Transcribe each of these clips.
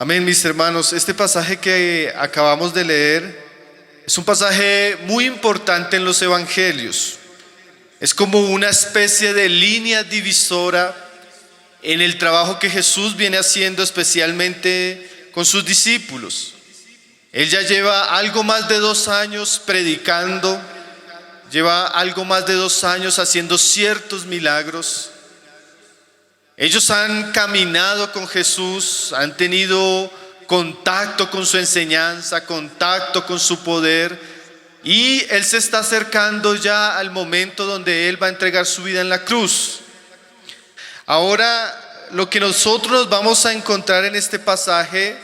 Amén, mis hermanos. Este pasaje que acabamos de leer es un pasaje muy importante en los evangelios. Es como una especie de línea divisora en el trabajo que Jesús viene haciendo especialmente con sus discípulos. Él ya lleva algo más de 2 años predicando, lleva algo más de 2 años haciendo ciertos milagros. Ellos han caminado con Jesús, han tenido contacto con su enseñanza, contacto con su poder, y Él se está acercando ya al momento donde Él va a entregar su vida en la cruz. Ahora, lo que nosotros nos vamos a encontrar en este pasaje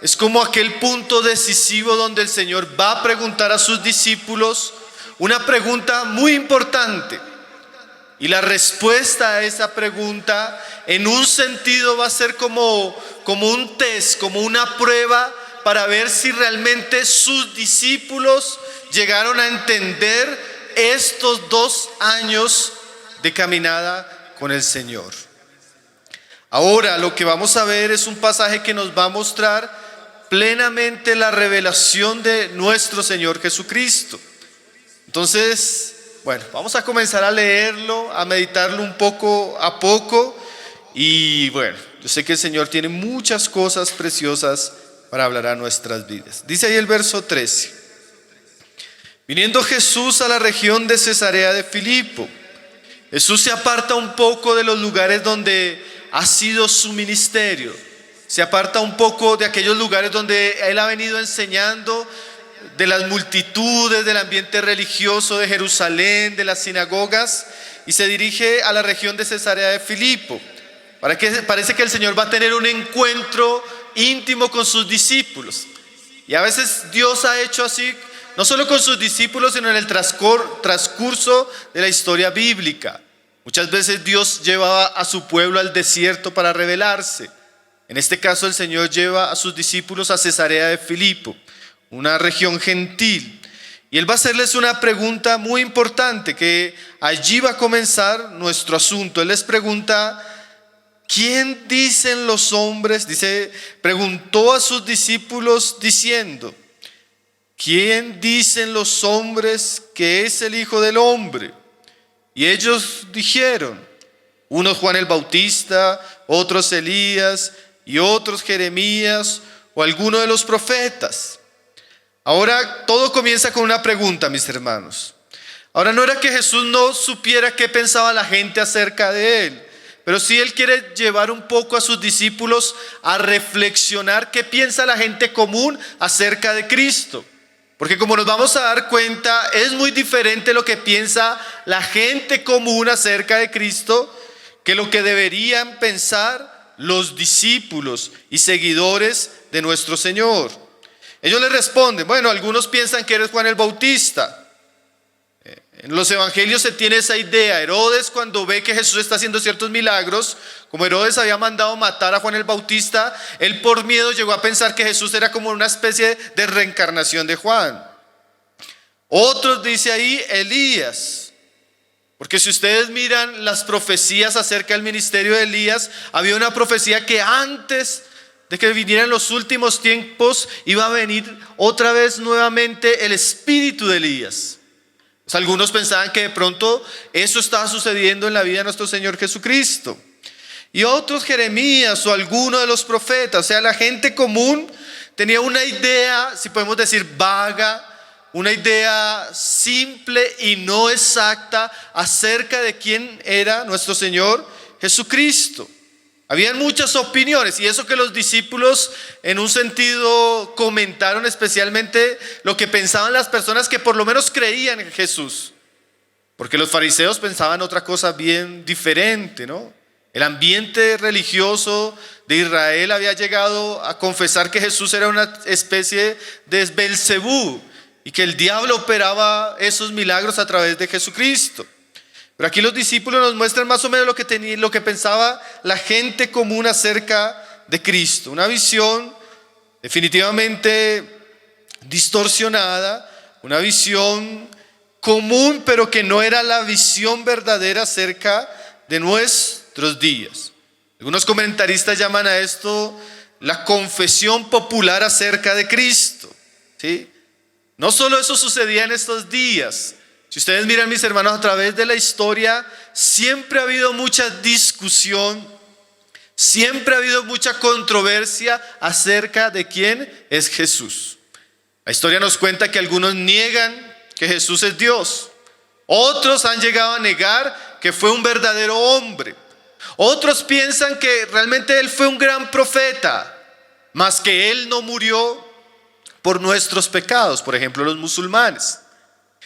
es como aquel punto decisivo donde el Señor va a preguntar a sus discípulos una pregunta muy importante. Y la respuesta a esa pregunta, en un sentido, va a ser como un test, como una prueba para ver si realmente sus discípulos llegaron a entender estos 2 años de caminada con el Señor. Ahora, lo que vamos a ver es un pasaje que nos va a mostrar plenamente la revelación de nuestro Señor Jesucristo. Entonces, bueno, vamos a comenzar a leerlo, a meditarlo un poco a poco. Y bueno, yo sé que el Señor tiene muchas cosas preciosas para hablar a nuestras vidas. Dice ahí el verso 13. Viniendo Jesús a la región de Cesarea de Filipo, Jesús se aparta un poco de los lugares donde ha sido su ministerio. Se aparta un poco de aquellos lugares donde Él ha venido enseñando, de las multitudes, del ambiente religioso de Jerusalén, de las sinagogas, y se dirige a la región de Cesarea de Filipo. Parece que el Señor va a tener un encuentro íntimo con sus discípulos. Y a veces Dios ha hecho así, no solo con sus discípulos, sino en el transcurso de la historia bíblica. Muchas veces Dios llevaba a su pueblo al desierto para revelarse. En este caso el Señor lleva a sus discípulos a Cesarea de Filipo, una región gentil, y Él va a hacerles una pregunta muy importante, que allí va a comenzar nuestro asunto. Él les pregunta: ¿quién dicen los hombres? Preguntó a sus discípulos diciendo: ¿quién dicen los hombres que es el Hijo del Hombre? Y ellos dijeron: unos Juan el Bautista, otros Elías, y otros Jeremías o alguno de los profetas. Ahora todo comienza con una pregunta, mis hermanos. Ahora, no era que Jesús no supiera qué pensaba la gente acerca de Él, pero sí Él quiere llevar un poco a sus discípulos a reflexionar qué piensa la gente común acerca de Cristo. Porque como nos vamos a dar cuenta, es muy diferente lo que piensa la gente común acerca de Cristo que lo que deberían pensar los discípulos y seguidores de nuestro Señor. Ellos le responden: bueno, algunos piensan que eres Juan el Bautista. En los evangelios se tiene esa idea. Herodes, cuando ve que Jesús está haciendo ciertos milagros, como Herodes había mandado matar a Juan el Bautista, él por miedo llegó a pensar que Jesús era como una especie de reencarnación de Juan. Otros, dice ahí, Elías. Porque si ustedes miran las profecías acerca del ministerio de Elías, había una profecía que antes de que vinieran los últimos tiempos iba a venir otra vez nuevamente el espíritu de Elías. Algunos pensaban que de pronto eso estaba sucediendo en la vida de nuestro Señor Jesucristo. Y otros Jeremías o alguno de los profetas. O sea, la gente común tenía una idea, si podemos decir vaga, una idea simple y no exacta acerca de quién era nuestro Señor Jesucristo. Habían muchas opiniones, y eso que los discípulos en un sentido comentaron especialmente lo que pensaban las personas que por lo menos creían en Jesús. Porque los fariseos pensaban otra cosa bien diferente, ¿no? El ambiente religioso de Israel había llegado a confesar que Jesús era una especie de Belcebú y que el diablo operaba esos milagros a través de Jesucristo. Pero aquí los discípulos nos muestran más o menos lo que pensaba la gente común acerca de Cristo. Una visión definitivamente distorsionada, una visión común, pero que no era la visión verdadera acerca de nuestros días. Algunos comentaristas llaman a esto la confesión popular acerca de Cristo, ¿sí? No solo eso sucedía en estos días. Si ustedes miran, mis hermanos, a través de la historia, siempre ha habido mucha discusión, siempre ha habido mucha controversia acerca de quién es Jesús. La historia nos cuenta que algunos niegan que Jesús es Dios. Otros han llegado a negar que fue un verdadero hombre. Otros piensan que realmente Él fue un gran profeta, mas que Él no murió por nuestros pecados, por ejemplo, los musulmanes.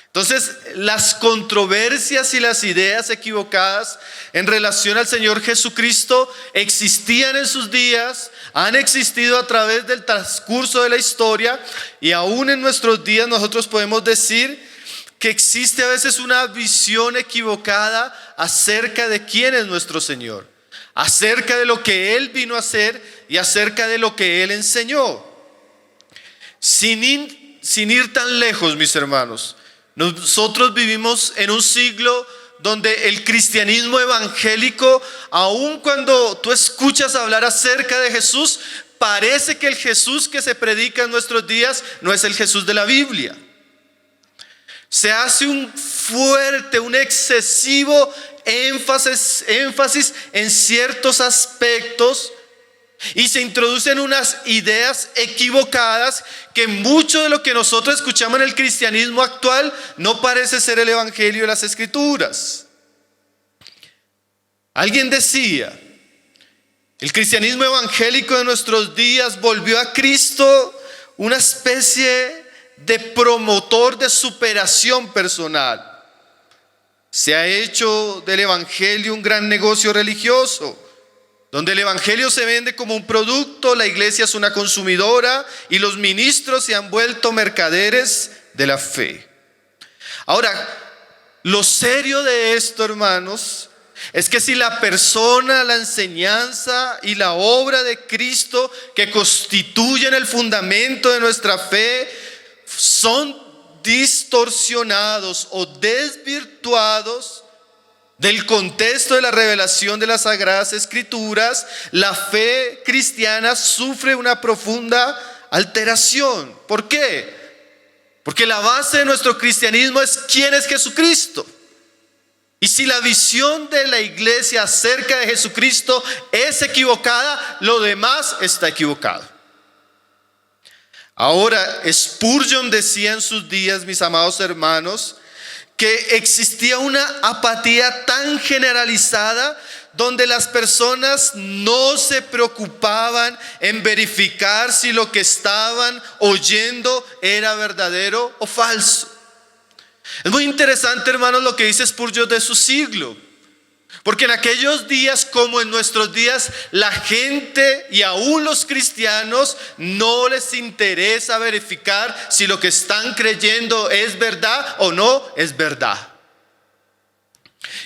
Entonces, las controversias y las ideas equivocadas en relación al Señor Jesucristo existían en sus días, han existido a través del transcurso de la historia, y aún en nuestros días nosotros podemos decir que existe a veces una visión equivocada acerca de quién es nuestro Señor, acerca de lo que Él vino a hacer y acerca de lo que Él enseñó. Sin ir tan lejos, mis hermanos, nosotros vivimos en un siglo donde el cristianismo evangélico, aun cuando tú escuchas hablar acerca de Jesús, parece que el Jesús que se predica en nuestros días no es el Jesús de la Biblia. Se hace un fuerte, un excesivo énfasis en ciertos aspectos, y se introducen unas ideas equivocadas que mucho de lo que nosotros escuchamos en el cristianismo actual no parece ser el evangelio de las escrituras. Alguien decía, el cristianismo evangélico de nuestros días volvió a Cristo una especie de promotor de superación personal. Se ha hecho del evangelio un gran negocio religioso, donde el evangelio se vende como un producto, la iglesia es una consumidora y los ministros se han vuelto mercaderes de la fe. Ahora, lo serio de esto, hermanos, es que si la persona, la enseñanza y la obra de Cristo que constituyen el fundamento de nuestra fe son distorsionados o desvirtuados del contexto de la revelación de las Sagradas Escrituras, la fe cristiana sufre una profunda alteración. ¿Por qué? Porque la base de nuestro cristianismo es quién es Jesucristo. Y si la visión de la iglesia acerca de Jesucristo es equivocada, lo demás está equivocado. Ahora, Spurgeon decía en sus días, mis amados hermanos, que existía una apatía tan generalizada donde las personas no se preocupaban en verificar si lo que estaban oyendo era verdadero o falso. Es muy interesante, hermanos, lo que dice Spurgeon de su siglo. Porque en aquellos días como en nuestros días, la gente y aún los cristianos no les interesa verificar si lo que están creyendo es verdad o no es verdad.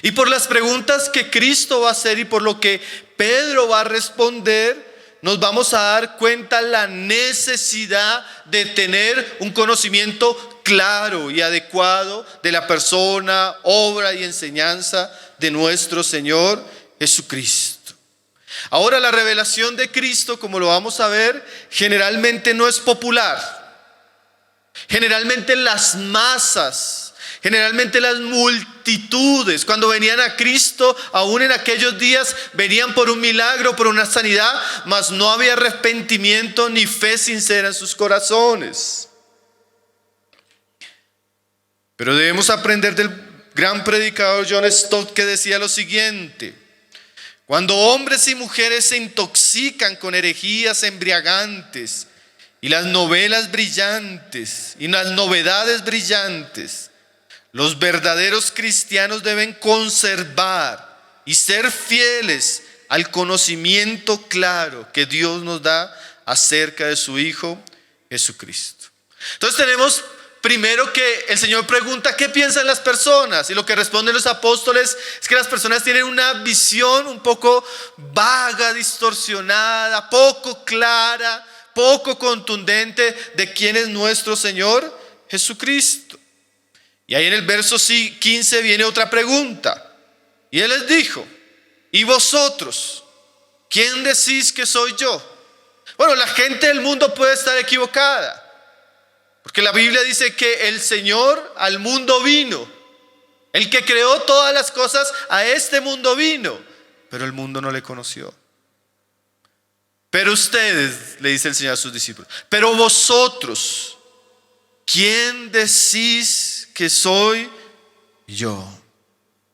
Y por las preguntas que Cristo va a hacer y por lo que Pedro va a responder, nos vamos a dar cuenta la necesidad de tener un conocimiento claro y adecuado de la persona, obra y enseñanza de nuestro Señor Jesucristo. Ahora, la revelación de Cristo, como lo vamos a ver, generalmente no es popular. Generalmente las masas, generalmente las multitudes, cuando venían a Cristo, aún en aquellos días, venían por un milagro, por una sanidad, mas no había arrepentimiento ni fe sincera en sus corazones. Pero debemos aprender del gran predicador John Stott, que decía lo siguiente: cuando hombres y mujeres se intoxican con herejías embriagantes y las novelas brillantes y las novedades brillantes, los verdaderos cristianos deben conservar y ser fieles al conocimiento claro que Dios nos da acerca de su Hijo Jesucristo. Entonces tenemos primero que el Señor pregunta ¿qué piensan las personas? Y lo que responden los apóstoles es que las personas tienen una visión un poco vaga, distorsionada, poco clara, poco contundente de quién es nuestro Señor Jesucristo. Y ahí en el verso 15 viene otra pregunta. Y Él les dijo: ¿y vosotros? ¿Quién decís que soy yo? Bueno, la gente del mundo puede estar equivocada, porque la Biblia dice que el Señor al mundo vino. El que creó todas las cosas a este mundo vino, pero el mundo no le conoció. Pero ustedes, le dice el Señor a sus discípulos, pero vosotros, ¿quién decís que soy yo?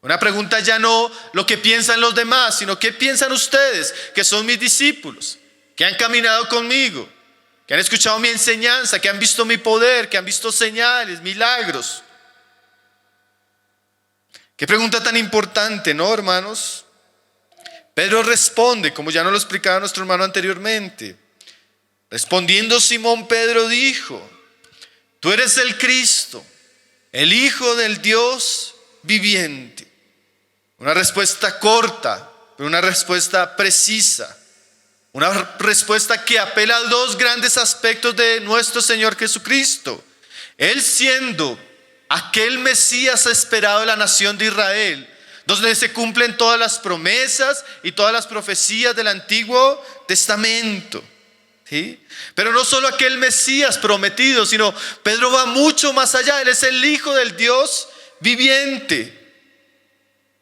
Una pregunta ya no lo que piensan los demás, sino qué piensan ustedes, que son mis discípulos, que han caminado conmigo, que han escuchado mi enseñanza, que han visto mi poder, que han visto señales, milagros. Qué pregunta tan importante, ¿no, hermanos? Pedro responde, como ya nos lo explicaba nuestro hermano anteriormente. Respondiendo Simón Pedro dijo: tú eres el Cristo, el Hijo del Dios viviente. Una respuesta corta, pero una respuesta precisa. Una respuesta que apela a dos grandes aspectos de nuestro Señor Jesucristo. Él siendo aquel Mesías esperado de la nación de Israel, donde se cumplen todas las promesas y todas las profecías del Antiguo Testamento. ¿Sí? Pero no solo aquel Mesías prometido, sino Pedro va mucho más allá. Él es el Hijo del Dios viviente.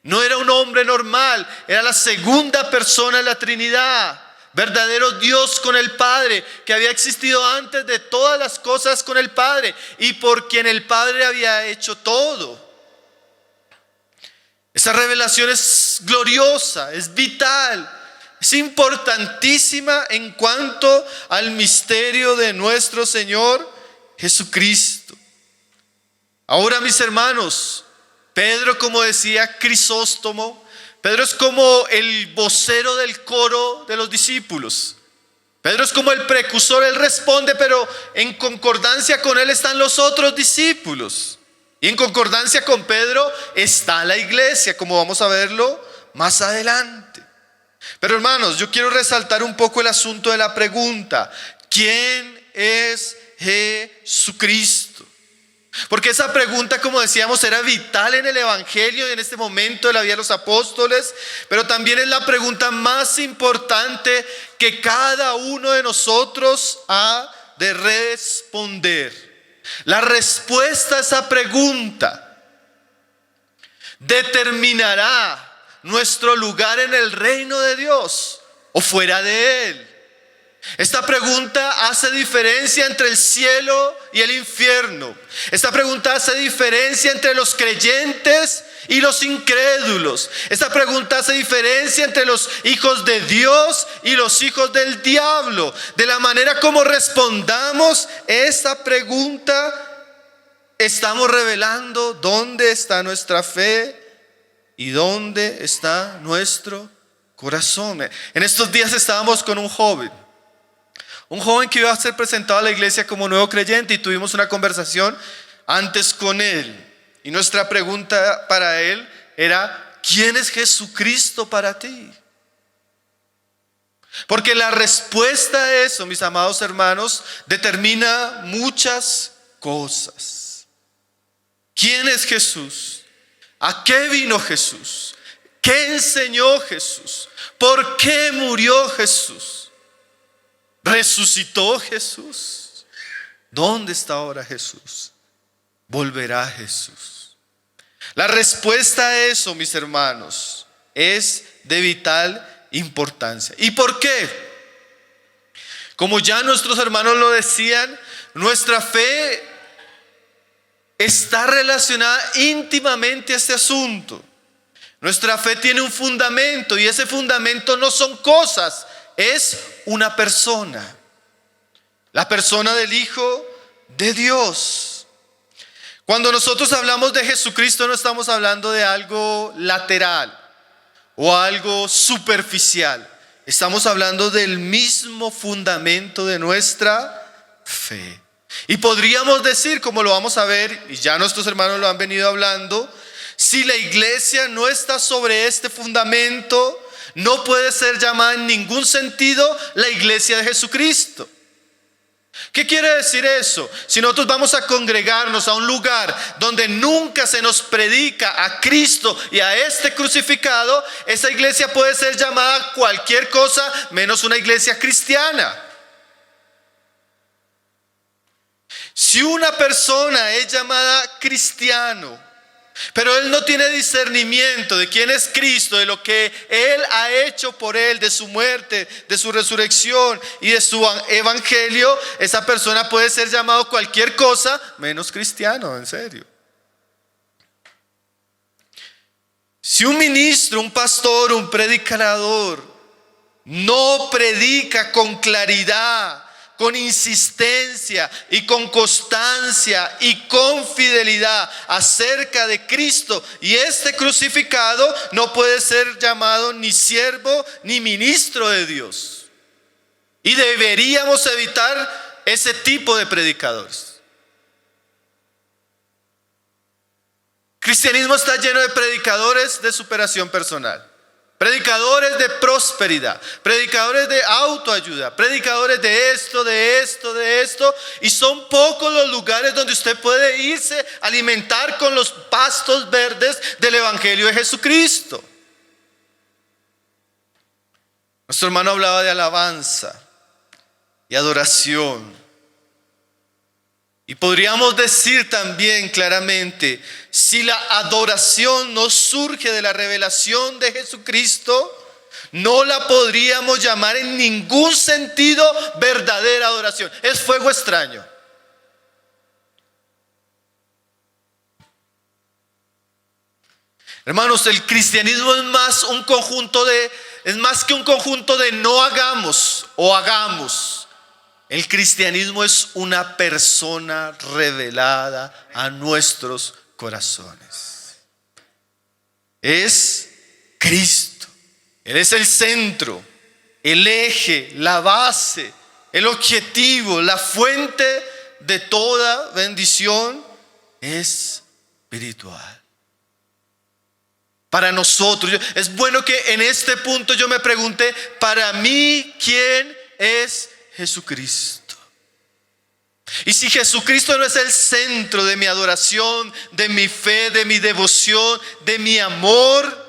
No era un hombre normal, era la segunda persona de la Trinidad, verdadero Dios con el Padre, que había existido antes de todas las cosas con el Padre y por quien el Padre había hecho todo. Esa revelación es gloriosa, es vital, es importantísima en cuanto al misterio de nuestro Señor Jesucristo. Ahora, mis hermanos, Pedro, como decía Crisóstomo, Pedro es como el vocero del coro de los discípulos. Pedro es como el precursor, él responde, pero en concordancia con él están los otros discípulos. Y en concordancia con Pedro está la iglesia, como vamos a verlo más adelante. Pero hermanos, yo quiero resaltar un poco el asunto de la pregunta: ¿quién es Jesucristo? Porque esa pregunta, como decíamos, era vital en el Evangelio y en este momento de la vida de los apóstoles, pero también es la pregunta más importante que cada uno de nosotros ha de responder. La respuesta a esa pregunta determinará nuestro lugar en el reino de Dios o fuera de él. Esta pregunta hace diferencia entre el cielo y el infierno. Esta pregunta hace diferencia entre los creyentes y los incrédulos. Esta pregunta hace diferencia entre los hijos de Dios y los hijos del diablo. De la manera como respondamos esta pregunta, estamos revelando dónde está nuestra fe y dónde está nuestro corazón. En estos días estábamos con un joven que iba a ser presentado a la iglesia como nuevo creyente, y tuvimos una conversación antes con él. Y nuestra pregunta para él era: ¿quién es Jesucristo para ti? Porque la respuesta a eso, mis amados hermanos, determina muchas cosas. ¿Quién es Jesús? ¿A qué vino Jesús? ¿Qué enseñó Jesús? ¿Por qué murió Jesús? ¿Resucitó Jesús? ¿Dónde está ahora Jesús? ¿Volverá Jesús? La respuesta a eso, mis hermanos, es de vital importancia. ¿Y por qué? Como ya nuestros hermanos lo decían, nuestra fe está relacionada íntimamente a este asunto. Nuestra fe tiene un fundamento, y ese fundamento no son cosas, es una persona, la persona del Hijo de Dios. Cuando nosotros hablamos de Jesucristo, no estamos hablando de algo lateral o algo superficial. Estamos hablando del mismo fundamento de nuestra fe. Y podríamos decir, como lo vamos a ver, y ya nuestros hermanos lo han venido hablando, si la iglesia no está sobre este fundamento, no puede ser llamada en ningún sentido la iglesia de Jesucristo. ¿Qué quiere decir eso? Si nosotros vamos a congregarnos a un lugar donde nunca se nos predica a Cristo y a este crucificado, esa iglesia puede ser llamada cualquier cosa menos una iglesia cristiana. Si una persona es llamada cristiano, pero él no tiene discernimiento de quién es Cristo, de lo que Él ha hecho por él, de su muerte, de su resurrección y de su evangelio, esa persona puede ser llamado cualquier cosa menos cristiano, en serio. Si un ministro, un pastor, un predicador no predica con claridad, con insistencia y con constancia y con fidelidad acerca de Cristo y este crucificado, no puede ser llamado ni siervo ni ministro de Dios. Y deberíamos evitar ese tipo de predicadores. El cristianismo está lleno de predicadores de superación personal, predicadores de prosperidad, predicadores de autoayuda, predicadores de esto, y son pocos los lugares donde usted puede irse a alimentar con los pastos verdes del Evangelio de Jesucristo. Nuestro hermano hablaba de alabanza y adoración. Y podríamos decir también claramente, si la adoración no surge de la revelación de Jesucristo, no la podríamos llamar en ningún sentido verdadera adoración. Es fuego extraño. Hermanos, el cristianismo es más que un conjunto de no hagamos o hagamos. El cristianismo es una persona revelada a nuestros corazones. Es Cristo. Él es el centro, el eje, la base, el objetivo, la fuente de toda bendición espiritual. Para nosotros, es bueno que en este punto yo me pregunte, para mí, ¿quién es Jesucristo? Y si Jesucristo no es el centro de mi adoración, de mi fe, de mi devoción, de mi amor,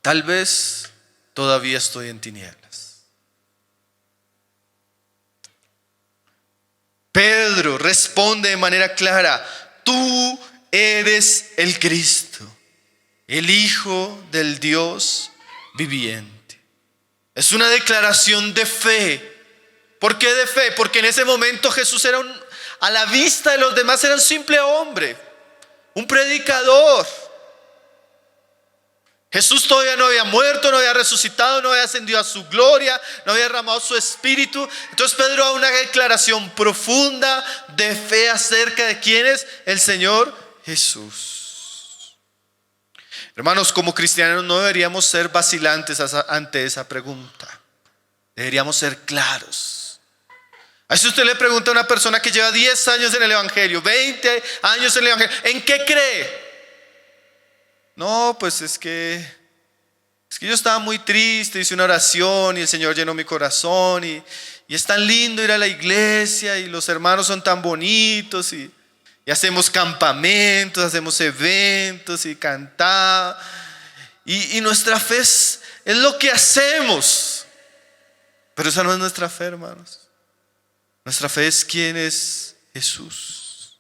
tal vez todavía estoy en tinieblas. Pedro responde de manera clara: tú eres el Cristo, el Hijo del Dios viviente. Es una declaración de fe. ¿Por qué de fe? Porque en ese momento Jesús era a la vista de los demás era un simple hombre, un predicador. Jesús todavía no había muerto, no había resucitado, no había ascendido a su gloria, no había derramado su espíritu. Entonces Pedro da una declaración profunda de fe acerca de quién es el Señor Jesús. Hermanos, como cristianos no deberíamos ser vacilantes ante esa pregunta. Deberíamos ser claros. A si usted le pregunta a una persona que lleva 10 años en el Evangelio, 20 años en el Evangelio, ¿en qué cree? No, pues es que yo estaba muy triste, hice una oración y el Señor llenó mi corazón y es tan lindo ir a la iglesia y los hermanos son tan bonitos y hacemos campamentos, hacemos eventos y cantamos y nuestra fe es lo que hacemos, pero esa no es nuestra fe, hermanos. Nuestra fe es quién es Jesús.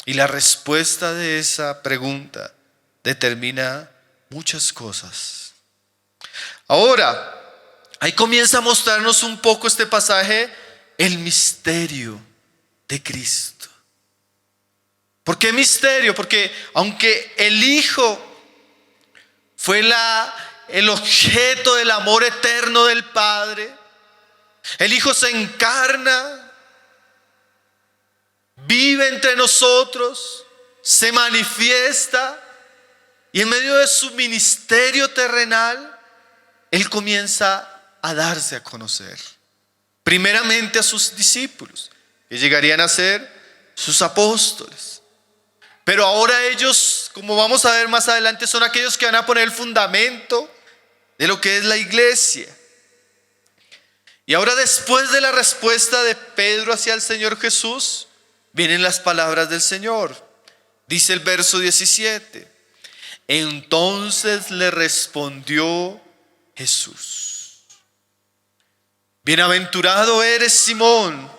Y la respuesta de esa pregunta determina muchas cosas. Ahora, ahí comienza a mostrarnos un poco este pasaje, el misterio de Cristo. ¿Por qué misterio? Porque aunque el Hijo fue el objeto del amor eterno del Padre, el Hijo se encarna, vive entre nosotros, se manifiesta y en medio de su ministerio terrenal, Él comienza a darse a conocer. Primeramente a sus discípulos, que llegarían a ser sus apóstoles. Pero ahora ellos, como vamos a ver más adelante, son aquellos que van a poner el fundamento de lo que es la iglesia. Y ahora, después de la respuesta de Pedro hacia el Señor Jesús, vienen las palabras del Señor. Dice el verso 17: entonces le respondió Jesús: Bienaventurado eres, Simón,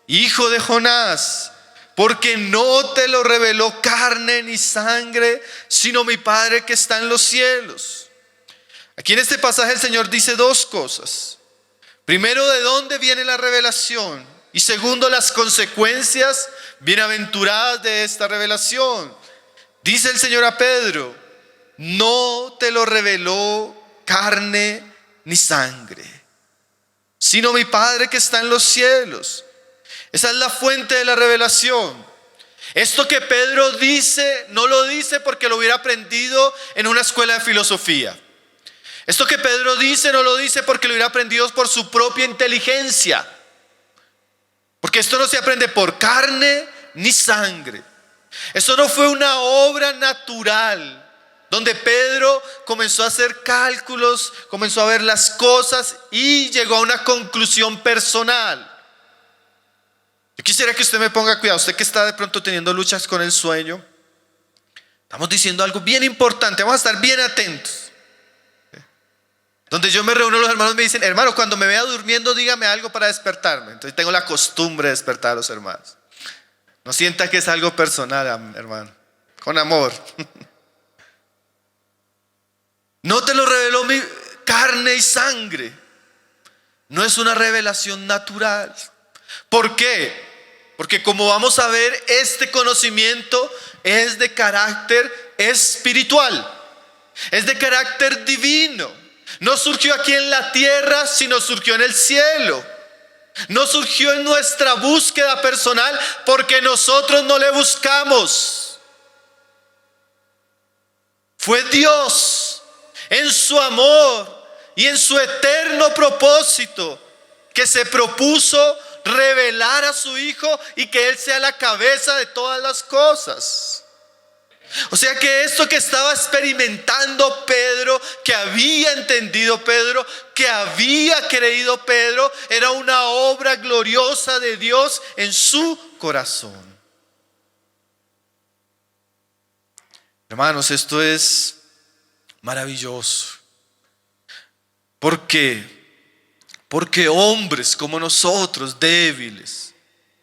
hijo de Jonás, porque no te lo reveló carne ni sangre, sino mi Padre que está en los cielos. Aquí en este pasaje el Señor dice dos cosas. Primero, ¿de dónde viene la revelación? Y segundo, las consecuencias bienaventuradas de esta revelación. Dice el Señor a Pedro: no te lo reveló carne ni sangre, sino mi Padre que está en los cielos. Esa es la fuente de la revelación. Esto que Pedro dice, no lo dice porque lo hubiera aprendido en una escuela de filosofía. Esto que Pedro dice, no lo dice porque lo hubiera aprendido por su propia inteligencia. Porque esto no se aprende por carne ni sangre. Esto no fue una obra natural, donde Pedro comenzó a hacer cálculos, comenzó a ver las cosas y llegó a una conclusión personal. Yo quisiera que usted me ponga cuidado, usted que está de pronto teniendo luchas con el sueño. Estamos diciendo algo bien importante, vamos a estar bien atentos. Donde yo me reúno, los hermanos me dicen: hermano, cuando me vea durmiendo, dígame algo para despertarme. Entonces tengo la costumbre de despertar a los hermanos. No sienta que es algo personal, hermano, con amor. No te lo reveló mi carne y sangre. No es una revelación natural. ¿Por qué? Porque como vamos a ver, este conocimiento es de carácter espiritual. Es de carácter divino. No surgió aquí en la tierra, sino surgió en el cielo. No surgió en nuestra búsqueda personal, porque nosotros no le buscamos. Fue Dios, en su amor y en su eterno propósito, que se propuso revelar a su Hijo y que Él sea la cabeza de todas las cosas. O sea que esto que estaba experimentando Pedro, que había entendido Pedro, que había creído Pedro, era una obra gloriosa de Dios en su corazón. Hermanos, esto es maravilloso. ¿Por qué? Porque hombres como nosotros, débiles,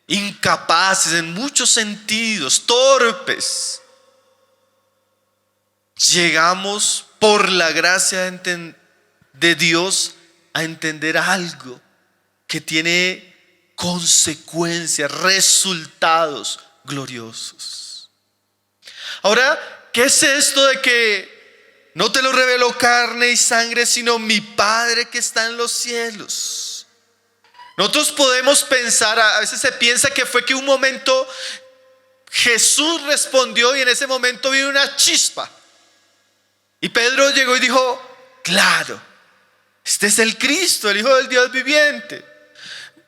incapaces en muchos sentidos, torpes, llegamos por la gracia de Dios a entender algo que tiene consecuencias, resultados gloriosos. Ahora, ¿qué es esto de que no te lo reveló carne y sangre, sino mi Padre que está en los cielos? Nosotros podemos pensar, a veces se piensa que fue que un momento Jesús respondió y en ese momento vino una chispa. Y Pedro llegó y dijo: claro, este es el Cristo, el Hijo del Dios viviente.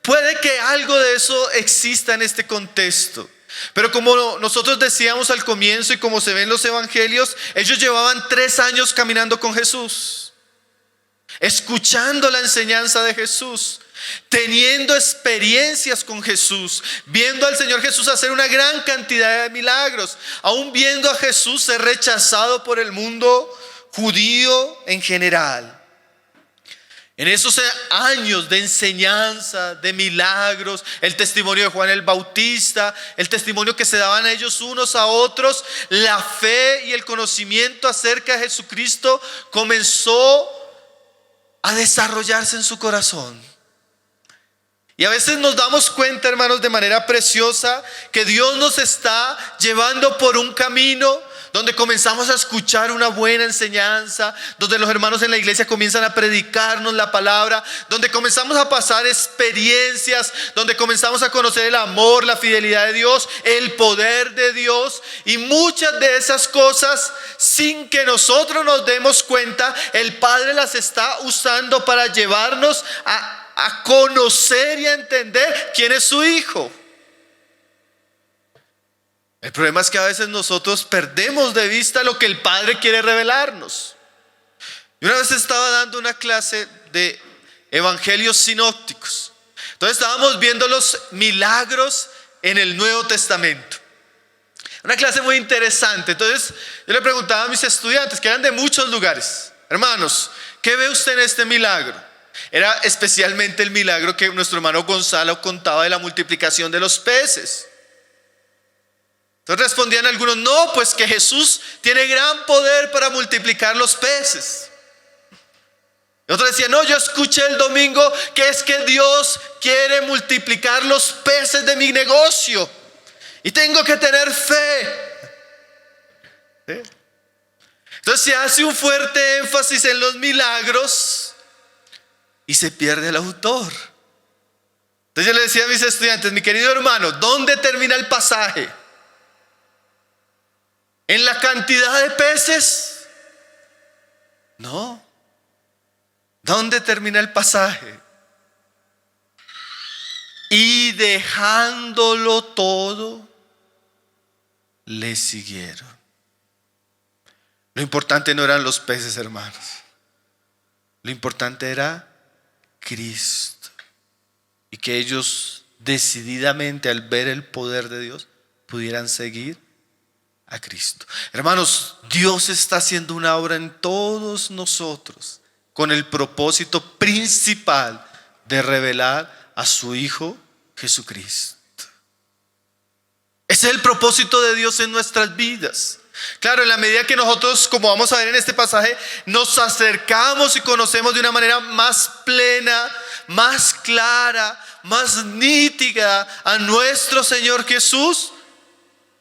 Puede que algo de eso exista en este contexto. Pero como nosotros decíamos al comienzo y como se ve en los evangelios, ellos llevaban 3 años caminando con Jesús, escuchando la enseñanza de Jesús, teniendo experiencias con Jesús, viendo al Señor Jesús hacer una gran cantidad de milagros, aún viendo a Jesús ser rechazado por el mundo judío en general. En esos años de enseñanza, de milagros, el testimonio de Juan el Bautista, el testimonio que se daban ellos unos a otros, la fe y el conocimiento acerca de Jesucristo comenzó a desarrollarse en su corazón. Y a veces nos damos cuenta, hermanos, de manera preciosa, que Dios nos está llevando por un camino donde comenzamos a escuchar una buena enseñanza, donde los hermanos en la iglesia comienzan a predicarnos la palabra, donde comenzamos a pasar experiencias, donde comenzamos a conocer el amor, la fidelidad de Dios, el poder de Dios, y muchas de esas cosas, sin que nosotros nos demos cuenta, el Padre las está usando para llevarnos a conocer y a entender quién es su Hijo. El problema es que a veces nosotros perdemos de vista lo que el Padre quiere revelarnos. Y una vez estaba dando una clase de evangelios sinópticos. Entonces estábamos viendo los milagros en el Nuevo Testamento. Una clase muy interesante. Entonces yo le preguntaba a mis estudiantes, que eran de muchos lugares: hermanos, ¿qué ve usted en este milagro? Era especialmente el milagro que nuestro hermano Gonzalo contaba de la multiplicación de los peces. Entonces respondían algunos: no, pues que Jesús tiene gran poder para multiplicar los peces. Y otros decían: no, yo escuché el domingo que es que Dios quiere multiplicar los peces de mi negocio y tengo que tener fe. ¿Sí? Entonces se hace un fuerte énfasis en los milagros y se pierde el autor. Entonces yo le decía a mis estudiantes: mi querido hermano, ¿dónde termina el pasaje? ¿En la cantidad de peces? No. ¿Dónde termina el pasaje? Y dejándolo todo, le siguieron. Lo importante no eran los peces, hermanos. Lo importante era Cristo. Y que ellos decididamente, al ver el poder de Dios, pudieran seguir a Cristo. Hermanos, Dios está haciendo una obra en todos nosotros con el propósito principal de revelar a su Hijo Jesucristo. Ese es el propósito de Dios en nuestras vidas. Claro, en la medida que nosotros, como vamos a ver en este pasaje, nos acercamos y conocemos de una manera más plena, más clara, más nítida a nuestro Señor Jesús,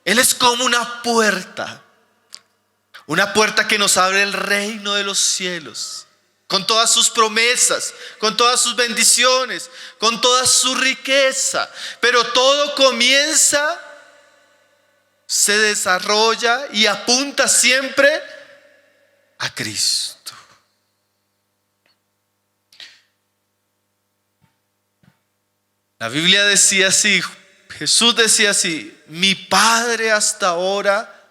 Él es como una puerta que nos abre el reino de los cielos, con todas sus promesas, con todas sus bendiciones, con toda su riqueza. Pero todo comienza, se desarrolla y apunta siempre a Cristo. La Biblia decía así, Jesús decía así: mi Padre hasta ahora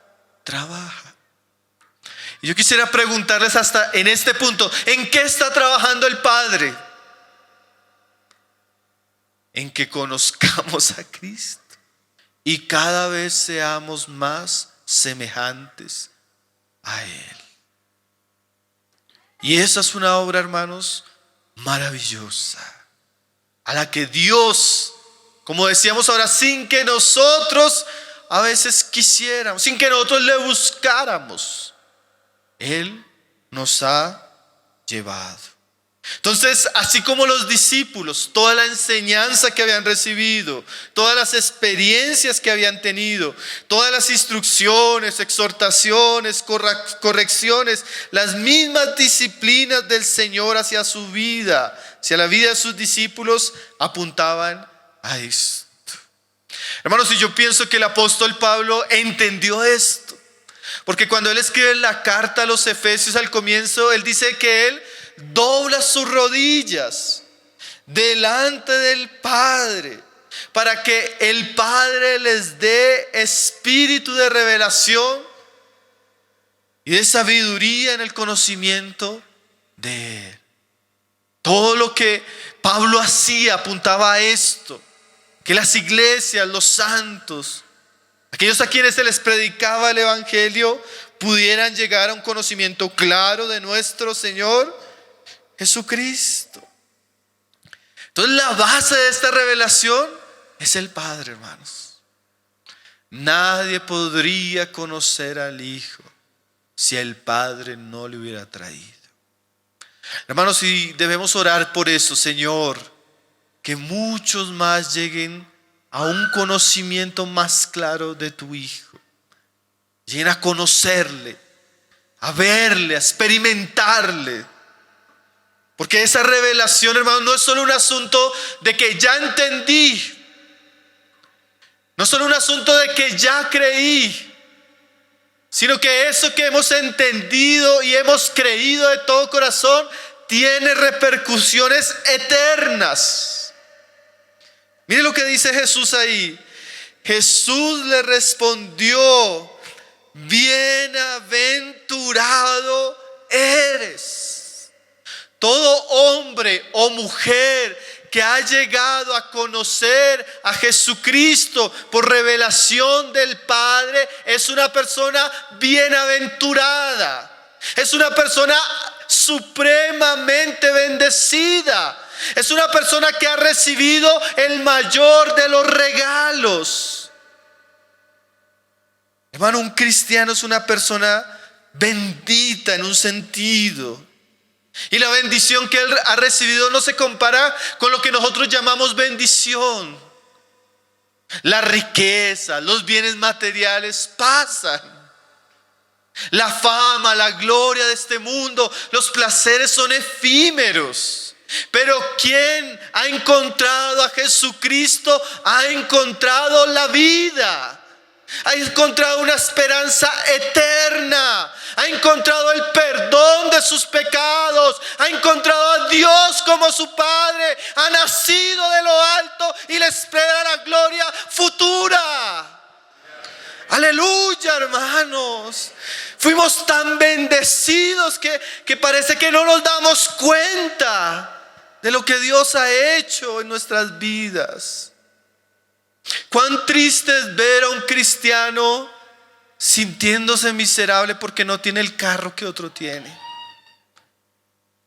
trabaja. Y yo quisiera preguntarles hasta en este punto: ¿en qué está trabajando el Padre? En que conozcamos a Cristo y cada vez seamos más semejantes a Él. Y esa es una obra, hermanos, maravillosa, a la que Dios, como decíamos ahora, sin que nosotros a veces quisiéramos, sin que nosotros le buscáramos, Él nos ha llevado. Entonces, así como los discípulos, toda la enseñanza que habían recibido, todas las experiencias que habían tenido, todas las instrucciones, exhortaciones, correcciones, las mismas disciplinas del Señor hacia su vida, hacia la vida de sus discípulos, apuntaban a esto. Hermanos, y yo pienso que el apóstol Pablo entendió esto, porque cuando él escribe la carta a los Efesios al comienzo, él dice que él dobla sus rodillas delante del Padre para que el Padre les dé espíritu de revelación y de sabiduría en el conocimiento de Él. Todo lo que Pablo hacía apuntaba a esto: que las iglesias, los santos, aquellos a quienes se les predicaba el evangelio, pudieran llegar a un conocimiento claro de nuestro Señor Jesucristo. Entonces, la base de esta revelación es el Padre, hermanos. Nadie podría conocer al Hijo si el Padre no le hubiera traído. Hermanos, y debemos orar por eso, Señor, que muchos más lleguen a un conocimiento más claro de tu Hijo. Lleguen a conocerle, a verle, a experimentarle. Porque esa revelación, hermano, no es solo un asunto de que ya entendí, no es solo un asunto de que ya creí, sino que eso que hemos entendido y hemos creído de todo corazón tiene repercusiones eternas. Mire lo que dice Jesús ahí. Jesús le respondió: bienaventurado eres. Todo hombre o mujer que ha llegado a conocer a Jesucristo por revelación del Padre es una persona bienaventurada. Es una persona supremamente bendecida. Es una persona que ha recibido el mayor de los regalos. Hermano, un cristiano es una persona bendita en un sentido. Y la bendición que él ha recibido no se compara con lo que nosotros llamamos bendición. La riqueza, los bienes materiales pasan. La fama, la gloria de este mundo, los placeres son efímeros. Pero quien ha encontrado a Jesucristo ha encontrado la vida. Ha encontrado una esperanza eterna. Ha encontrado el perdón de sus pecados. Ha encontrado a Dios como su Padre. Ha nacido de lo alto y le espera la gloria futura. Aleluya, hermanos. Fuimos tan bendecidos que parece que no nos damos cuenta de lo que Dios ha hecho en nuestras vidas. Cuán triste es ver a un cristiano sintiéndose miserable porque no tiene el carro que otro tiene,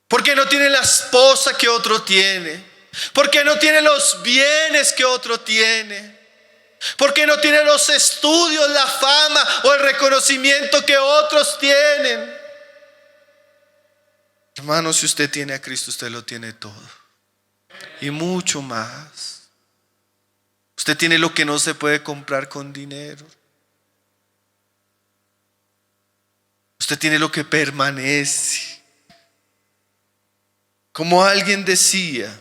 porque no tiene la esposa que otro tiene, porque no tiene los bienes que otro tiene, porque no tiene los estudios, la fama o el reconocimiento que otros tienen. Hermano, si usted tiene a Cristo, usted lo tiene todo y mucho más. Usted tiene lo que no se puede comprar con dinero. Usted tiene lo que permanece. Como alguien decía,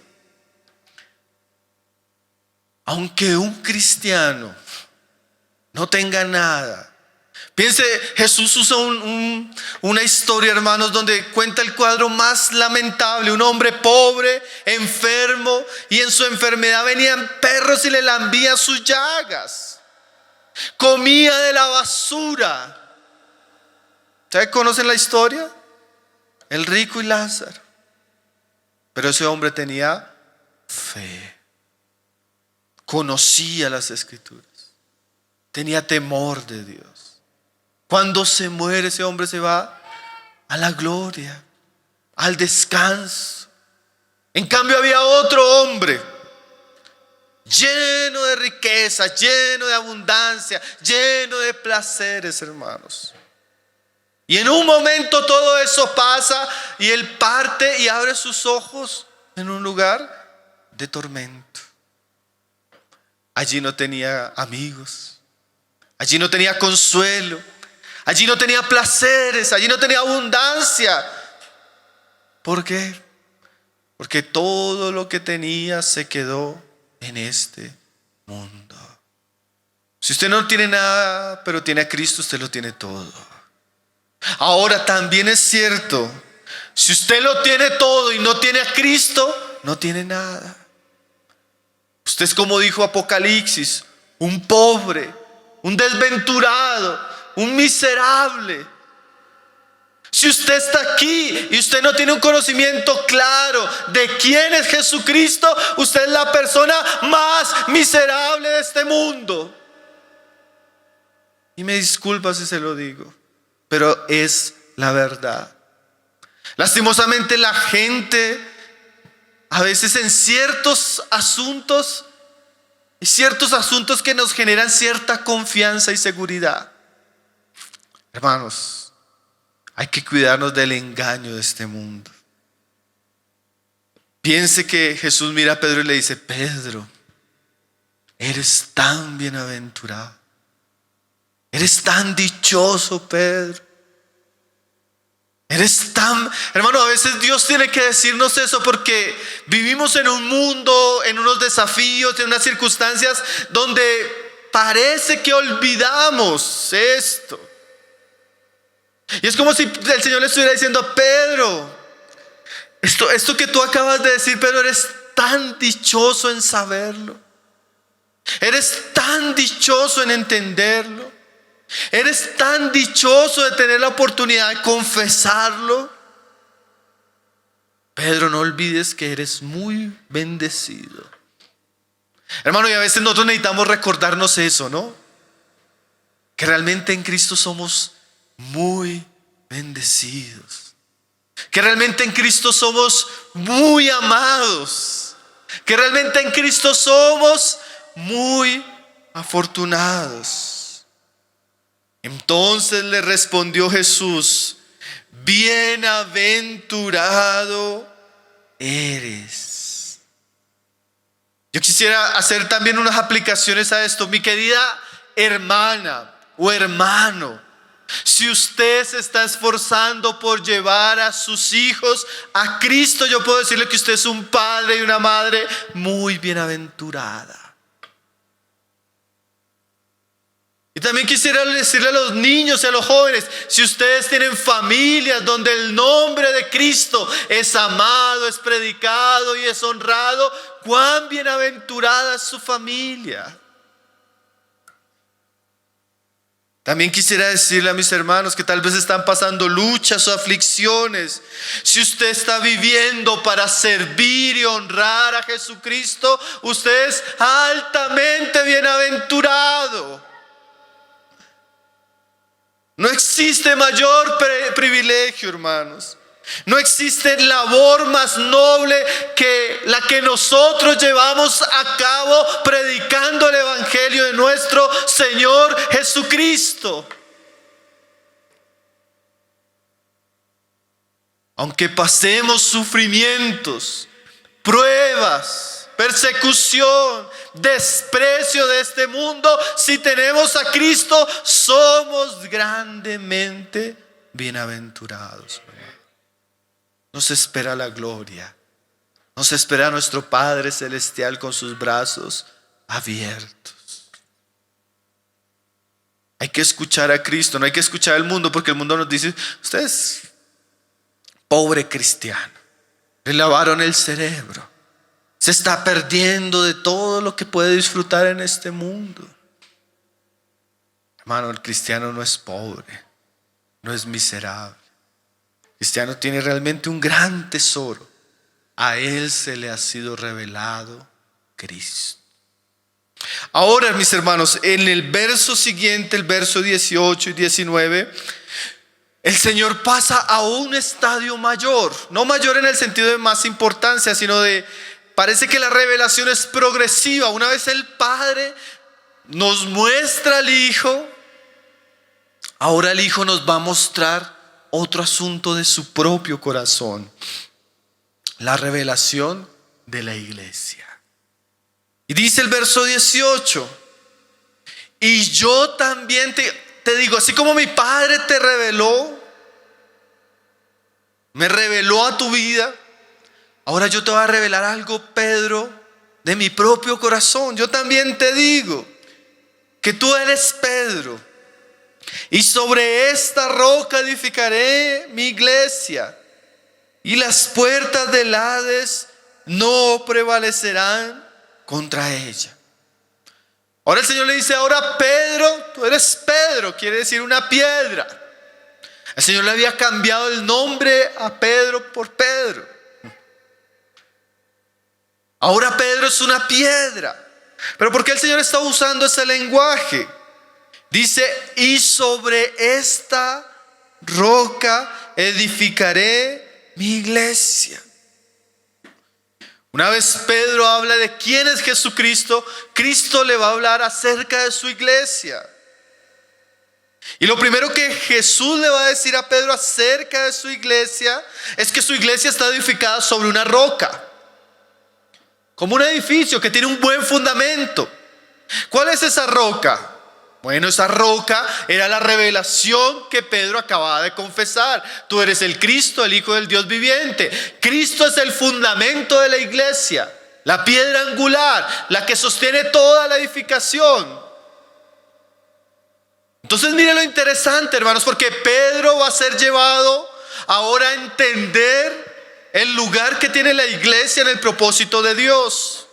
aunque un cristiano no tenga nada. Piense, Jesús usa una historia, hermanos, donde cuenta el cuadro más lamentable. Un hombre pobre, enfermo, y en su enfermedad venían perros y le lambían sus llagas. Comía de la basura. ¿Ustedes conocen la historia? El rico y Lázaro. Pero ese hombre tenía fe. Conocía las Escrituras. Tenía temor de Dios. Cuando se muere, ese hombre se va a la gloria, al descanso. En cambio había otro hombre lleno de riqueza, lleno de abundancia, lleno de placeres, hermanos. Y en un momento todo eso pasa y él parte y abre sus ojos en un lugar de tormento. Allí no tenía amigos, allí no tenía consuelo, allí no tenía placeres, allí no tenía abundancia. ¿Por qué? Porque todo lo que tenía se quedó en este mundo. Si usted no tiene nada, pero tiene a Cristo, usted lo tiene todo. Ahora también es cierto, si usted lo tiene todo y no tiene a Cristo, no tiene nada. Usted es, como dijo Apocalipsis, un pobre, un desventurado, un miserable. Si usted está aquí y usted no tiene un conocimiento claro de quién es Jesucristo, usted es la persona más miserable de este mundo. Y me disculpa si se lo digo, pero es la verdad. Lastimosamente la gente a veces en ciertos asuntos que nos generan cierta confianza y seguridad. Hermanos, hay que cuidarnos del engaño de este mundo. Piense que Jesús mira a Pedro y le dice: Pedro, eres tan bienaventurado, eres tan dichoso, Pedro. Hermano, a veces Dios tiene que decirnos eso porque vivimos en un mundo, en unos desafíos, en unas circunstancias donde parece que olvidamos esto. Y es como si el Señor le estuviera diciendo: Pedro, esto que tú acabas de decir, Pedro, eres tan dichoso en saberlo. Eres tan dichoso en entenderlo. Eres tan dichoso de tener la oportunidad de confesarlo. Pedro, no olvides que eres muy bendecido. Hermano, y a veces nosotros necesitamos recordarnos eso, ¿no? Que realmente en Cristo somos muy bendecidos. Que realmente en Cristo somos muy amados. Que realmente en Cristo somos muy afortunados. Entonces le respondió Jesús: bienaventurado eres. Yo quisiera hacer también unas aplicaciones a esto. Mi querida hermana o hermano, si usted se está esforzando por llevar a sus hijos a Cristo, yo puedo decirle que usted es un padre y una madre muy bienaventurada. Y también quisiera decirle a los niños y a los jóvenes, si ustedes tienen familias donde el nombre de Cristo es amado, es predicado y es honrado, cuán bienaventurada es su familia. También quisiera decirle a mis hermanos que tal vez están pasando luchas o aflicciones. Si usted está viviendo para servir y honrar a Jesucristo, usted es altamente bienaventurado. No existe mayor privilegio, hermanos. No existe labor más noble que la que nosotros llevamos a cabo predicando el evangelio de nuestro Señor Jesucristo. Aunque pasemos sufrimientos, pruebas, persecución, desprecio de este mundo, si tenemos a Cristo, somos grandemente bienaventurados. Nos espera la gloria. Nos espera nuestro Padre Celestial con sus brazos abiertos. Hay que escuchar a Cristo, no hay que escuchar al mundo, porque el mundo nos dice: usted es pobre cristiano, le lavaron el cerebro, se está perdiendo de todo lo que puede disfrutar en este mundo. Hermano, el cristiano no es pobre, no es miserable. El cristiano tiene realmente un gran tesoro. A él se le ha sido revelado Cristo. Ahora, mis hermanos, en el verso siguiente, el verso 18 y 19, el Señor pasa a un estadio mayor. No mayor en el sentido de más importancia, sino de, parece que la revelación es progresiva. Una vez el Padre nos muestra al Hijo, ahora el Hijo nos va a mostrar otro asunto de su propio corazón: la revelación de la iglesia. Y dice el verso 18: y yo también te digo, así como mi Padre te reveló, me reveló a tu vida, ahora yo te voy a revelar algo, Pedro, de mi propio corazón. Yo también te digo que tú eres Pedro, y sobre esta roca edificaré mi iglesia, y las puertas del Hades no prevalecerán contra ella. Ahora el Señor le dice: ahora Pedro, tú eres Pedro, quiere decir una piedra. El Señor le había cambiado el nombre a Pedro por Pedro. Ahora Pedro es una piedra. Pero ¿por qué el Señor está usando ese lenguaje? Dice: y sobre esta roca edificaré mi iglesia. Una vez Pedro habla de quién es Jesucristo, Cristo le va a hablar acerca de su iglesia. Y lo primero que Jesús le va a decir a Pedro acerca de su iglesia es que su iglesia está edificada sobre una roca, como un edificio que tiene un buen fundamento. ¿Cuál es esa roca? Bueno, esa roca era la revelación que Pedro acababa de confesar. Tú eres el Cristo, el Hijo del Dios viviente. Cristo es el fundamento de la iglesia, la piedra angular, la que sostiene toda la edificación. Entonces mire lo interesante, hermanos, porque Pedro va a ser llevado ahora a entender el lugar que tiene la iglesia en el propósito de Dios.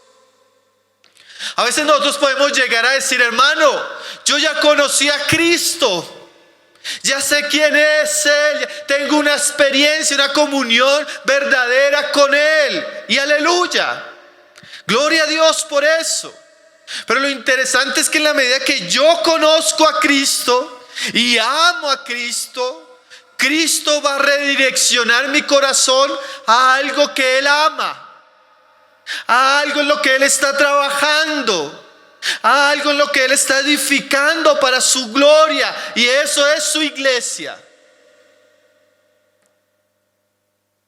A veces nosotros podemos llegar a decir: hermano, yo ya conocí a Cristo, ya sé quién es Él, tengo una experiencia, una comunión verdadera con Él. Y aleluya, gloria a Dios por eso. Pero lo interesante es que en la medida que yo conozco a Cristo y amo a Cristo, Cristo va a redireccionar mi corazón a algo que Él ama, a algo en lo que Él está trabajando, a algo en lo que Él está edificando para su gloria, y eso es su iglesia.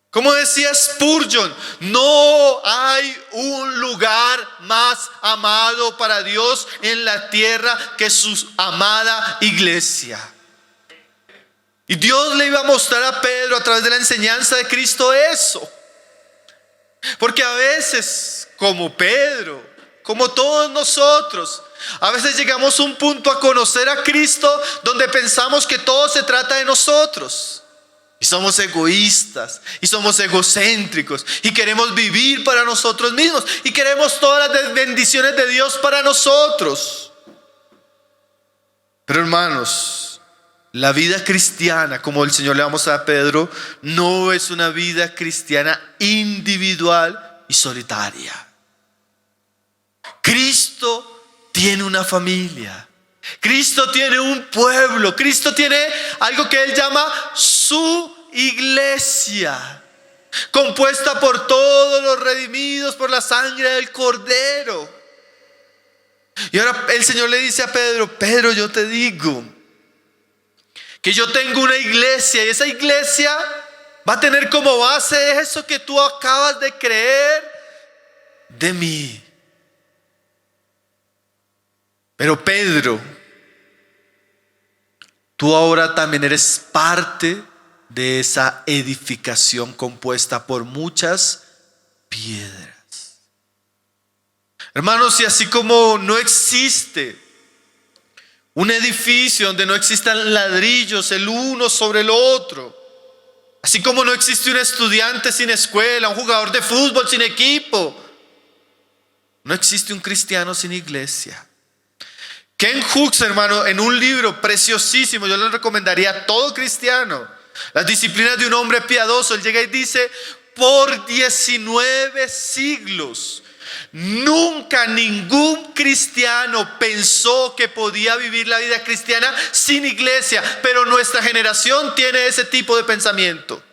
Como decía Spurgeon, no hay un lugar más amado para Dios en la tierra que su amada iglesia. Y Dios le iba a mostrar a Pedro a través de la enseñanza de Cristo eso. Porque a veces, como Pedro, como todos nosotros, a veces llegamos a un punto a conocer a Cristo donde pensamos que todo se trata de nosotros. Y somos egoístas, y somos egocéntricos, y queremos vivir para nosotros mismos, y queremos todas las bendiciones de Dios para nosotros. Pero hermanos, la vida cristiana, como el Señor le va a mostrar a Pedro, no es una vida cristiana individual y solitaria. Cristo tiene una familia. Cristo tiene un pueblo. Cristo tiene algo que Él llama su iglesia, compuesta por todos los redimidos por la sangre del Cordero. Y ahora el Señor le dice a Pedro: Pedro, yo te digo que yo tengo una iglesia, y esa iglesia va a tener como base eso que tú acabas de creer de mí. Pero Pedro, tú ahora también eres parte de esa edificación compuesta por muchas piedras. Hermanos, y así como no existe un edificio donde no existan ladrillos el uno sobre el otro, así como no existe un estudiante sin escuela, un jugador de fútbol sin equipo, no existe un cristiano sin iglesia. Ken Hooks, hermano, en un libro preciosísimo, yo le recomendaría a todo cristiano, Las disciplinas de un hombre piadoso, él llega y dice: por 19 siglos nunca ningún cristiano pensó que podía vivir la vida cristiana sin iglesia, pero nuestra generación tiene ese tipo de pensamiento.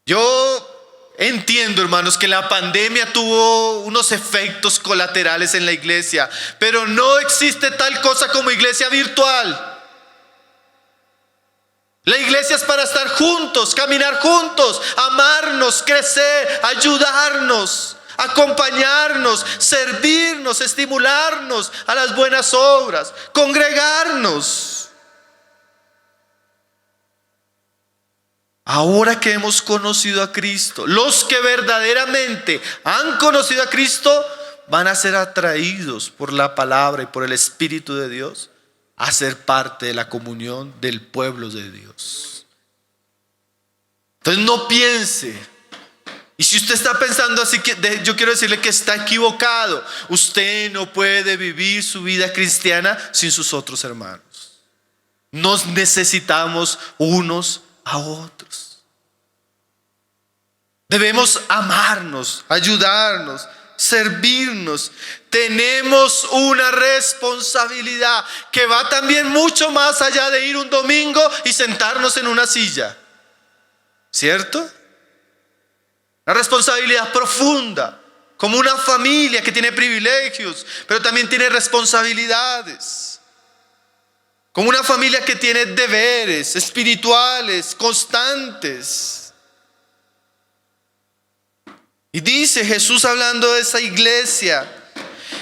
Yo entiendo, hermanos, que la pandemia tuvo unos efectos colaterales en la iglesia, pero no existe tal cosa como iglesia virtual. La iglesia es para estar juntos, caminar juntos, amarnos, crecer, ayudarnos, acompañarnos, servirnos, estimularnos a las buenas obras, congregarnos. Ahora que hemos conocido a Cristo, los que verdaderamente han conocido a Cristo van a ser atraídos por la palabra y por el Espíritu de Dios a ser parte de la comunión del pueblo de Dios. Entonces no piense, y si usted está pensando así, yo quiero decirle que está equivocado. Usted no puede vivir su vida cristiana sin sus otros hermanos. Nos necesitamos unos a otros. Debemos amarnos, ayudarnos, servirnos. Tenemos una responsabilidad que va también mucho más allá de ir un domingo y sentarnos en una silla, ¿cierto? Una responsabilidad profunda, como una familia que tiene privilegios, pero también tiene responsabilidades. Como una familia que tiene deberes espirituales constantes. Y dice Jesús, hablando de esa iglesia,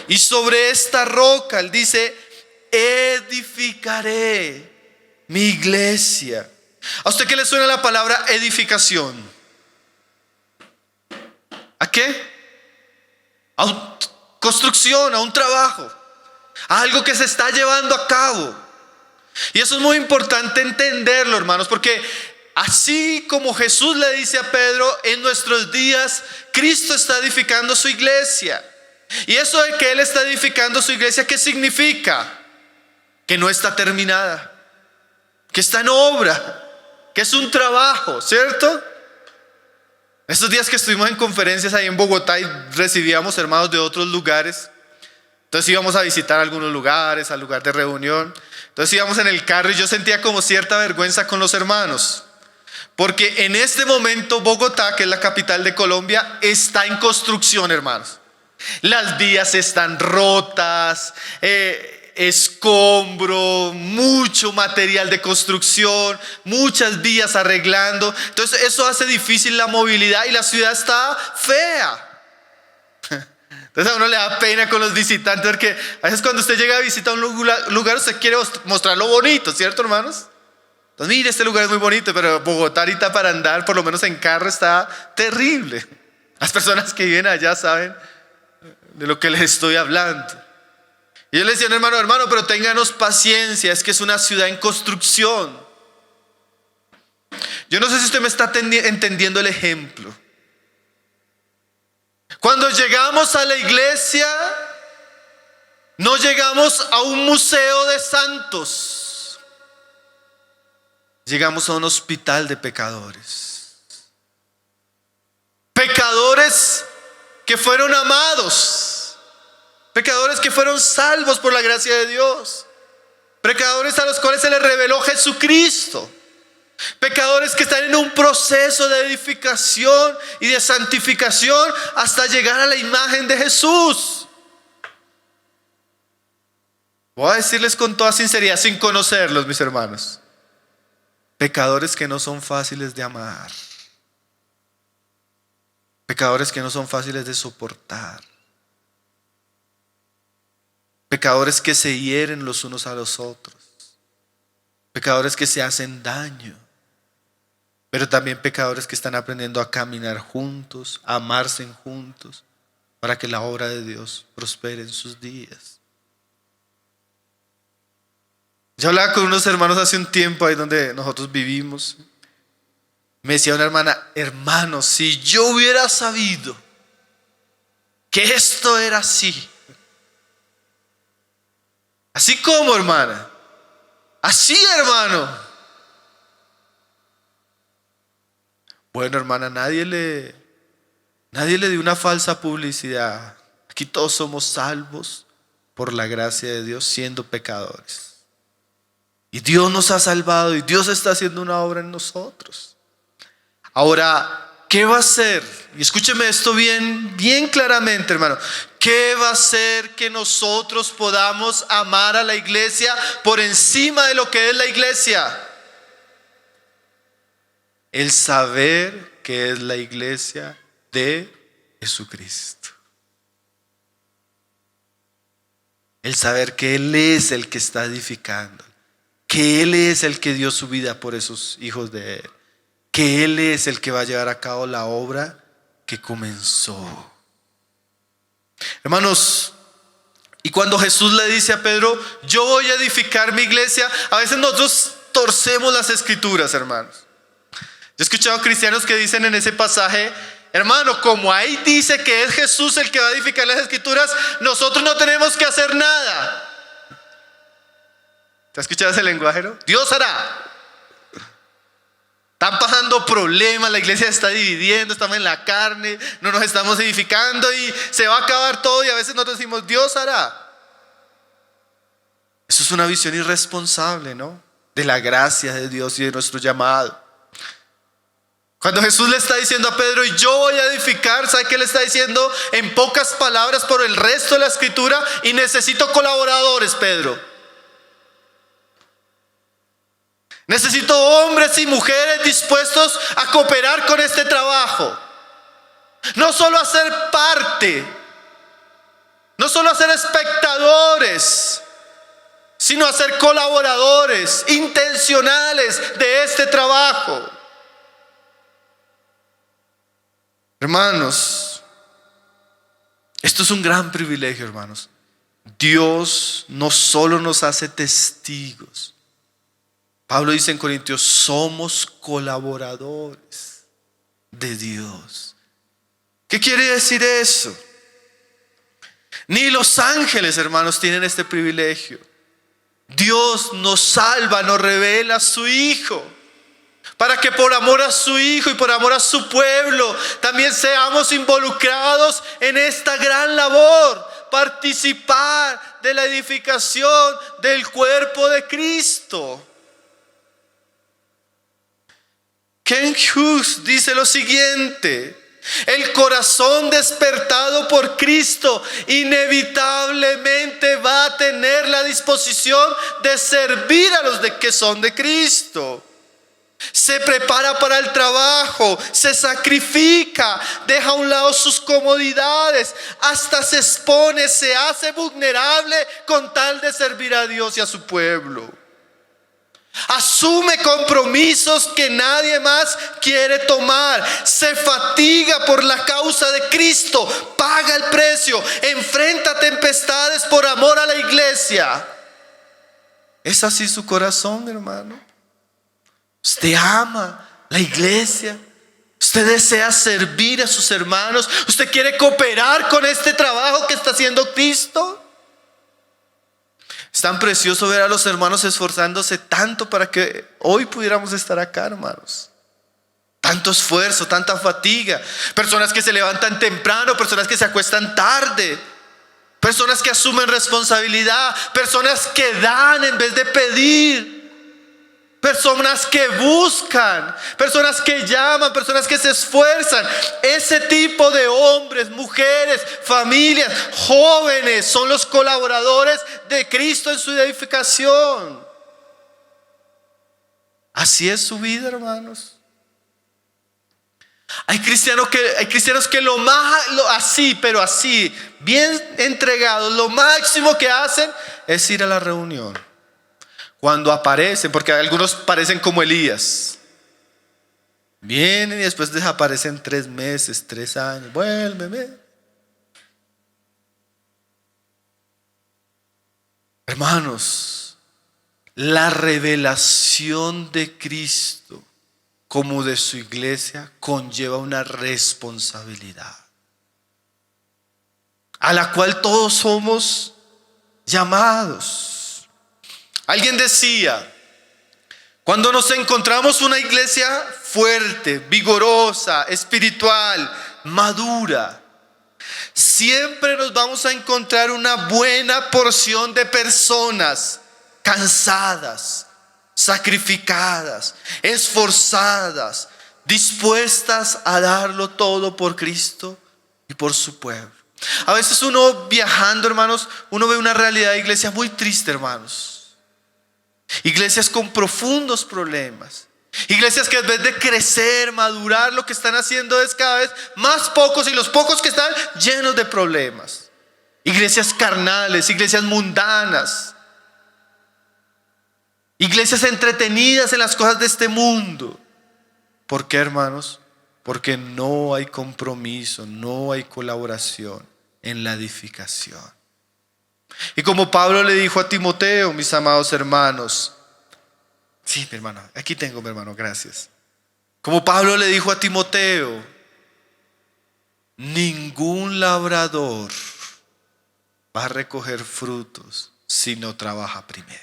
y sobre esta roca, él dice: edificaré mi iglesia. ¿A usted qué le suena la palabra edificación? ¿A qué? A construcción, a un trabajo, a algo que se está llevando a cabo. Y eso es muy importante entenderlo, hermanos, porque así como Jesús le dice a Pedro, en nuestros días Cristo está edificando su iglesia. Y eso de que Él está edificando su iglesia, ¿qué significa? Que no está terminada, que está en obra, que es un trabajo, ¿cierto? Estos días que estuvimos en conferencias ahí en Bogotá y recibíamos hermanos de otros lugares, Entonces íbamos a visitar algunos lugares, al lugar de reunión. Entonces íbamos en el carro y yo sentía como cierta vergüenza con los hermanos. Porque en este momento Bogotá, que es la capital de Colombia, está en construcción, hermanos. Las vías están rotas, escombro, mucho material de construcción, muchas vías arreglando. Entonces eso hace difícil la movilidad y la ciudad está fea. Entonces a uno le da pena con los visitantes, porque a veces cuando usted llega a visitar un lugar usted quiere mostrar lo bonito, ¿cierto, hermanos? Entonces mire, este lugar es muy bonito, pero Bogotá ahorita para andar, por lo menos en carro, está terrible. Las personas que viven allá saben de lo que les estoy hablando. Y yo le decía, hermano, pero ténganos paciencia, es que es una ciudad en construcción. Yo no sé si usted me está entendiendo el ejemplo. Cuando llegamos a la iglesia, no llegamos a un museo de santos. Llegamos a un hospital de pecadores. Pecadores que fueron amados. Pecadores que fueron salvos por la gracia de Dios. Pecadores a los cuales se les reveló Jesucristo. Pecadores que están en un proceso de edificación y de santificación hasta llegar a la imagen de Jesús. Voy a decirles con toda sinceridad, sin conocerlos, mis hermanos. Pecadores que no son fáciles de amar. Pecadores que no son fáciles de soportar. Pecadores que se hieren los unos a los otros. Pecadores que se hacen daño. Pero también pecadores que están aprendiendo a caminar juntos, a amarse juntos, para que la obra de Dios prospere en sus días. Yo hablaba con unos hermanos hace un tiempo ahí donde nosotros vivimos. Me decía una hermana, hermano, si yo hubiera sabido que esto era así. Así como, hermana. Así, hermano. Bueno, hermana, nadie le dio una falsa publicidad. Aquí todos somos salvos por la gracia de Dios siendo pecadores. Y Dios nos ha salvado y Dios está haciendo una obra en nosotros. Ahora, ¿qué va a hacer? Y escúcheme esto bien claramente, hermano. ¿Qué va a hacer que nosotros podamos amar a la iglesia por encima de lo que es la iglesia? El saber que es la iglesia de Jesucristo. El saber que Él es el que está edificando. Que Él es el que dio su vida por esos hijos de Él. Que Él es el que va a llevar a cabo la obra que comenzó. Hermanos, y cuando Jesús le dice a Pedro, yo voy a edificar mi iglesia, a veces nosotros torcemos las escrituras, hermanos. Yo he escuchado cristianos que dicen en ese pasaje, hermano, como ahí dice que es Jesús el que va a edificar las escrituras, nosotros no tenemos que hacer nada. ¿Te has escuchado ese lenguaje, no? Dios hará. Están pasando problemas, la iglesia se está dividiendo, estamos en la carne, no nos estamos edificando y se va a acabar todo y a veces nosotros decimos, Dios hará. Eso es una visión irresponsable, ¿no? De la gracia de Dios y de nuestro llamado. Cuando Jesús le está diciendo a Pedro, y yo voy a edificar, ¿sabe qué le está diciendo? En pocas palabras por el resto de la escritura, y necesito colaboradores, Pedro. Necesito hombres y mujeres dispuestos a cooperar con este trabajo. No solo a ser parte, no solo a ser espectadores, sino a ser colaboradores intencionales de este trabajo. Hermanos, esto es un gran privilegio, hermanos. Dios no solo nos hace testigos. Pablo dice en Corintios, somos colaboradores de Dios. ¿Qué quiere decir eso? Ni los ángeles, hermanos, tienen este privilegio. Dios nos salva, nos revela a su Hijo, para que por amor a su Hijo y por amor a su pueblo también seamos involucrados en esta gran labor, participar de la edificación del cuerpo de Cristo. Ken Hughes dice lo siguiente: el corazón despertado por Cristo inevitablemente va a tener la disposición de servir a los que son de Cristo. Se prepara para el trabajo, se sacrifica, deja a un lado sus comodidades, hasta se expone, se hace vulnerable con tal de servir a Dios y a su pueblo. Asume compromisos que nadie más quiere tomar. Se fatiga por la causa de Cristo. Paga el precio. Enfrenta tempestades por amor a la iglesia. ¿Es así su corazón, hermano? Usted ama la iglesia. Usted desea servir a sus hermanos. Usted quiere cooperar con este trabajo que está haciendo Cristo. Es tan precioso ver a los hermanos esforzándose tanto para que hoy pudiéramos estar acá, hermanos. Tanto esfuerzo, tanta fatiga. Personas que se levantan temprano, personas que se acuestan tarde. Personas que asumen responsabilidad. Personas que dan en vez de pedir. Personas que buscan, personas que llaman, personas que se esfuerzan. Ese tipo de hombres, mujeres, familias, jóvenes son los colaboradores de Cristo en su edificación. Así es su vida, hermanos. Hay cristianos que así, bien entregados, lo máximo que hacen es ir a la reunión. Cuando aparecen, porque algunos parecen como Elías. Vienen y después desaparecen 3 meses, 3 años. Vuélveme. Hermanos, la revelación de Cristo como de su iglesia conlleva una responsabilidad a la cual todos somos llamados. Alguien decía: cuando nos encontramos una iglesia fuerte, vigorosa, espiritual, madura, siempre nos vamos a encontrar una buena porción de personas cansadas, sacrificadas, esforzadas, dispuestas a darlo todo por Cristo y por su pueblo. A veces uno viajando, hermanos, uno ve una realidad de iglesia muy triste, hermanos. Iglesias con profundos problemas. Iglesias que en vez de crecer, madurar, lo que están haciendo es cada vez más pocos, y los pocos que están llenos de problemas. Iglesias carnales, iglesias mundanas. Iglesias entretenidas en las cosas de este mundo. ¿Por qué, hermanos? Porque no hay compromiso, no hay colaboración en la edificación. Y como Pablo le dijo a Timoteo, mis amados hermanos. Sí, mi hermano, aquí tengo mi hermano, gracias. Como Pablo le dijo a Timoteo: ningún labrador va a recoger frutos si no trabaja primero.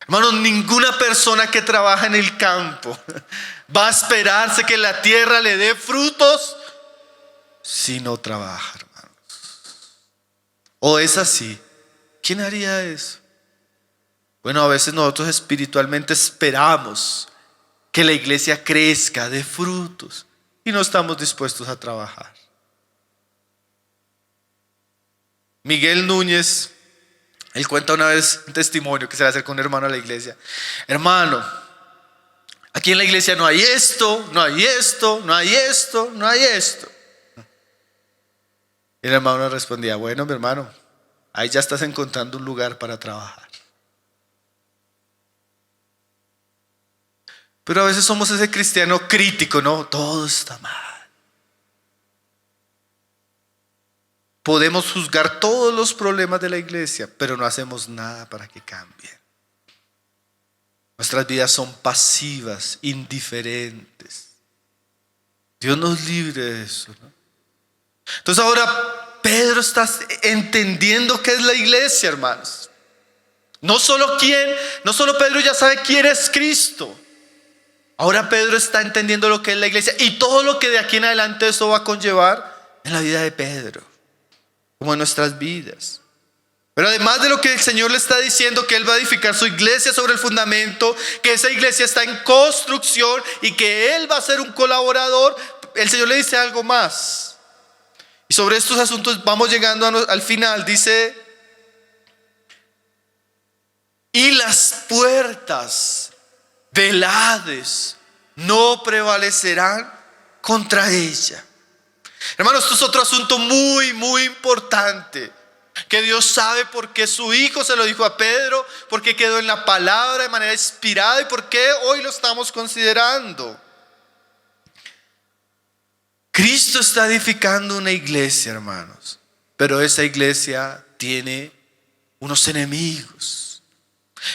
Hermanos, ninguna persona que trabaja en el campo va a esperarse que la tierra le dé frutos si no trabaja, hermanos. ¿O es así? ¿Quién haría eso? Bueno, a veces nosotros espiritualmente esperamos que la iglesia crezca, dé frutos, y no estamos dispuestos a trabajar. Miguel Núñez, él cuenta una vez un testimonio que se le acercó un hermano a la iglesia. Hermano, aquí en la iglesia no hay esto, no hay esto, no hay esto, no hay esto. Y el hermano respondía: bueno, mi hermano, ahí ya estás encontrando un lugar para trabajar. Pero a veces somos ese cristiano crítico, ¿no? Todo está mal. Podemos juzgar todos los problemas de la iglesia, pero no hacemos nada para que cambien. Nuestras vidas son pasivas, indiferentes. Dios nos libre de eso, ¿no? Entonces ahora Pedro está entendiendo qué es la iglesia, hermanos. No solo Pedro ya sabe quién es Cristo. Ahora Pedro está entendiendo lo que es la iglesia y todo lo que de aquí en adelante eso va a conllevar en la vida de Pedro. como en nuestras vidas. Pero además de lo que el Señor le está diciendo, que Él va a edificar su iglesia sobre el fundamento, que esa iglesia está en construcción y que Él va a ser un colaborador, el Señor le dice algo más. Y sobre estos asuntos vamos llegando al final. Dice: y las puertas del Hades no prevalecerán contra ella. Hermanos, esto es otro asunto muy, muy importante, que Dios sabe por qué su Hijo se lo dijo a Pedro, por qué quedó en la palabra de manera inspirada y por qué hoy lo estamos considerando. Cristo está edificando una iglesia, hermanos, pero esa iglesia tiene unos enemigos.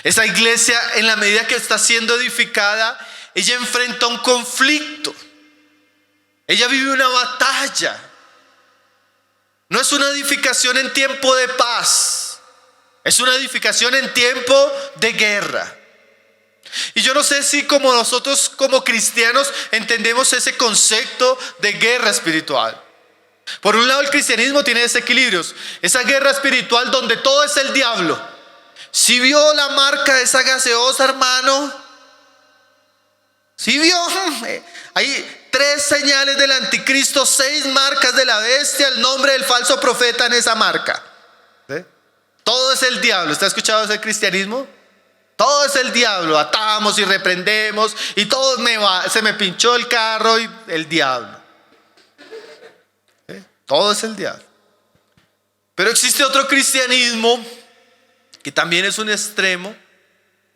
Esa iglesia, en la medida que está siendo edificada, ella enfrenta un conflicto. Ella vive una batalla. No es una edificación en tiempo de paz, es una edificación en tiempo de guerra. Y yo no sé si como nosotros como cristianos entendemos ese concepto de guerra espiritual. Por un lado, el cristianismo tiene desequilibrios, esa guerra espiritual donde todo es el diablo. ¿Sí vio la marca de esa gaseosa, hermano? ¿Sí vio? Hay 3 señales del anticristo, 6 marcas de la bestia, el nombre del falso profeta en esa marca. ¿Sí? Todo es el diablo. ¿Está escuchado ese cristianismo? Todo es el diablo. Atamos y reprendemos y todo se me pinchó el carro y el diablo. ¿Sí? Todo es el diablo. Pero existe otro cristianismo que también es un extremo,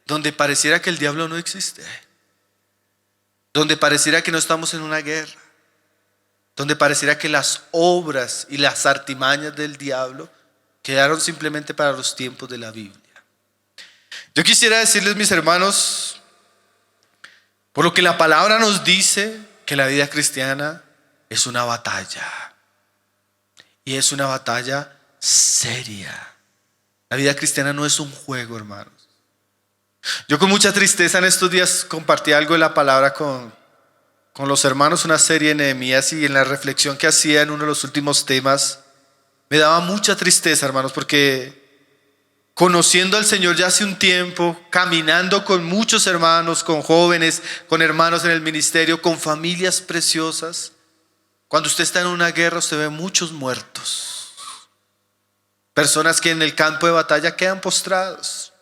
donde pareciera que el diablo no existe, donde pareciera que no estamos en una guerra, donde pareciera que las obras y las artimañas del diablo quedaron simplemente para los tiempos de la Biblia. Yo quisiera decirles, mis hermanos, por lo que la palabra nos dice, que la vida cristiana es una batalla, y es una batalla seria. La vida cristiana no es un juego, hermanos. Yo con mucha tristeza en estos días compartí algo de la palabra con los hermanos, una serie de Nehemías, y en la reflexión que hacía en uno de los últimos temas, me daba mucha tristeza, hermanos, porque conociendo al Señor ya hace un tiempo, caminando con muchos hermanos, con jóvenes, con hermanos en el ministerio, con familias preciosas, cuando usted está en una guerra usted ve muchos muertos. Personas que en el campo de batalla quedan postrados.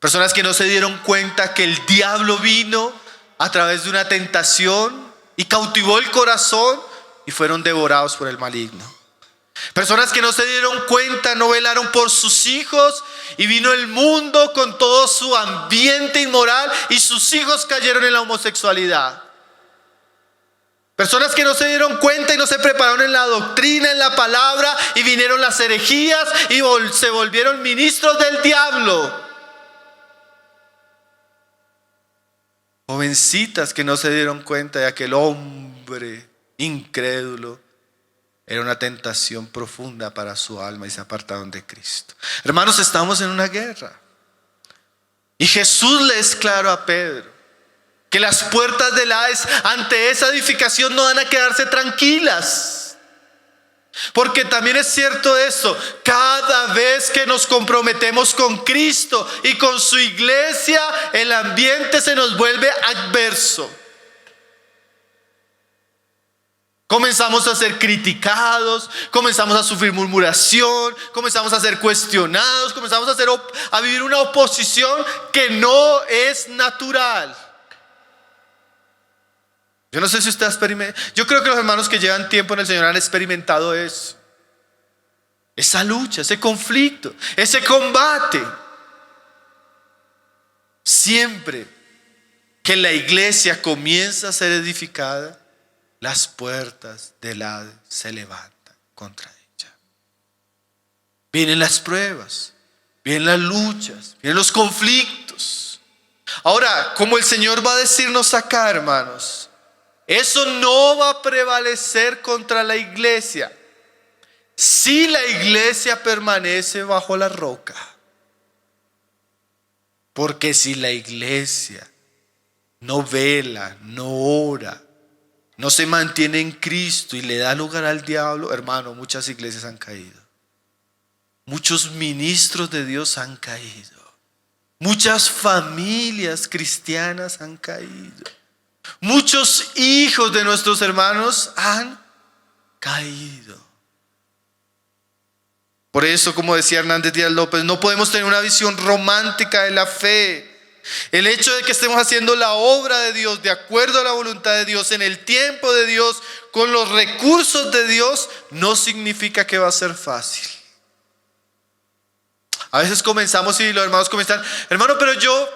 Personas que no se dieron cuenta que el diablo vino a través de una tentación y cautivó el corazón y fueron devorados por el maligno. Personas que no se dieron cuenta, no velaron por sus hijos y vino el mundo con todo su ambiente inmoral y sus hijos cayeron en la homosexualidad. Personas que no se dieron cuenta y no se prepararon en la doctrina, en la palabra, y vinieron las herejías y se volvieron ministros del diablo. Jovencitas que no se dieron cuenta de aquel hombre incrédulo era una tentación profunda para su alma y se apartaron de Cristo. Hermanos, estamos en una guerra. Y Jesús le es claro a Pedro que las puertas del Hades ante esa edificación no van a quedarse tranquilas. Porque también es cierto eso, cada vez que nos comprometemos con Cristo y con su iglesia, el ambiente se nos vuelve adverso. Comenzamos a ser criticados, comenzamos a sufrir murmuración, comenzamos a ser cuestionados, comenzamos a vivir una oposición que no es natural. Yo no sé si usted ha experimentado, yo creo que los hermanos que llevan tiempo en el Señor han experimentado eso. Esa lucha, ese conflicto, ese combate. Siempre que la iglesia comienza a ser edificada, las puertas del Hades se levantan contra ella. Vienen las pruebas, vienen las luchas, vienen los conflictos. Ahora, como el Señor va a decirnos acá, hermanos, eso no va a prevalecer contra la iglesia si la iglesia permanece bajo la roca. Porque si la iglesia no vela, no ora, no se mantiene en Cristo y le da lugar al diablo, hermano, muchas iglesias han caído. Muchos ministros de Dios han caído. Muchas familias cristianas han caído. Muchos hijos de nuestros hermanos han caído. Por eso, como decía Hernández Díaz López, no podemos tener una visión romántica de la fe. El hecho de que estemos haciendo la obra de Dios de acuerdo a la voluntad de Dios, en el tiempo de Dios, con los recursos de Dios, no significa que va a ser fácil. A veces comenzamos y los hermanos comienzan, hermano, pero yo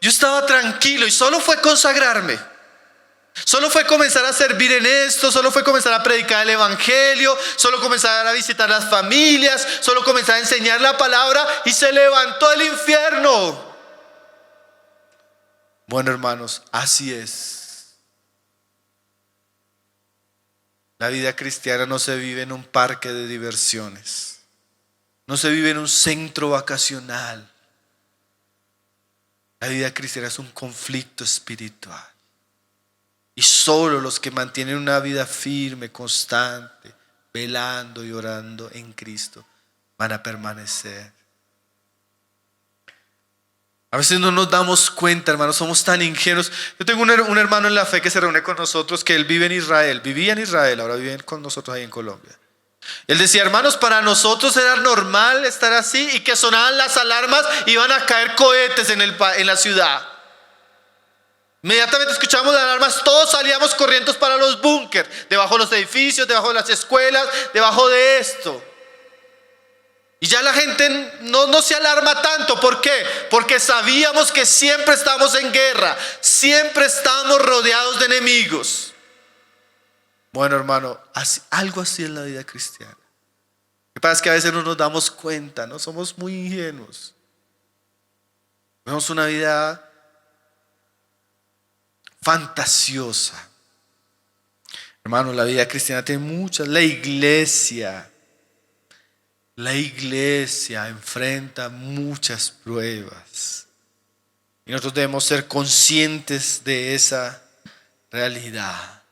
estaba tranquilo y solo fue consagrarme. Solo fue comenzar a servir en esto, solo fue comenzar a predicar el evangelio, solo comenzar a visitar las familias, solo comenzar a enseñar la palabra y se levantó el infierno. Bueno, hermanos, así es. La vida cristiana no se vive en un parque de diversiones, no se vive en un centro vacacional. La vida cristiana es un conflicto espiritual. Y solo los que mantienen una vida firme, constante, velando y orando en Cristo, van a permanecer. A veces no nos damos cuenta, hermanos, somos tan ingenuos. Yo tengo un hermano en la fe que se reúne con nosotros, que él vive en Israel, vivía en Israel, ahora vive con nosotros ahí en Colombia. Él decía, hermanos, para nosotros era normal estar así y que sonaban las alarmas y iban a caer cohetes en la ciudad. Inmediatamente escuchamos las alarmas, todos salíamos corriendo para los búnker, debajo de los edificios, debajo de las escuelas, debajo de esto. Y ya la gente no se alarma tanto. ¿Por qué? Porque sabíamos que siempre estamos en guerra, siempre estamos rodeados de enemigos. Bueno, hermano, algo así es la vida cristiana. Lo que pasa es que a veces no nos damos cuenta, ¿no? Somos muy ingenuos. Vemos una vida fantasiosa. Hermano, la vida cristiana tiene muchas. La iglesia enfrenta muchas pruebas. Y nosotros debemos ser conscientes de esa realidad.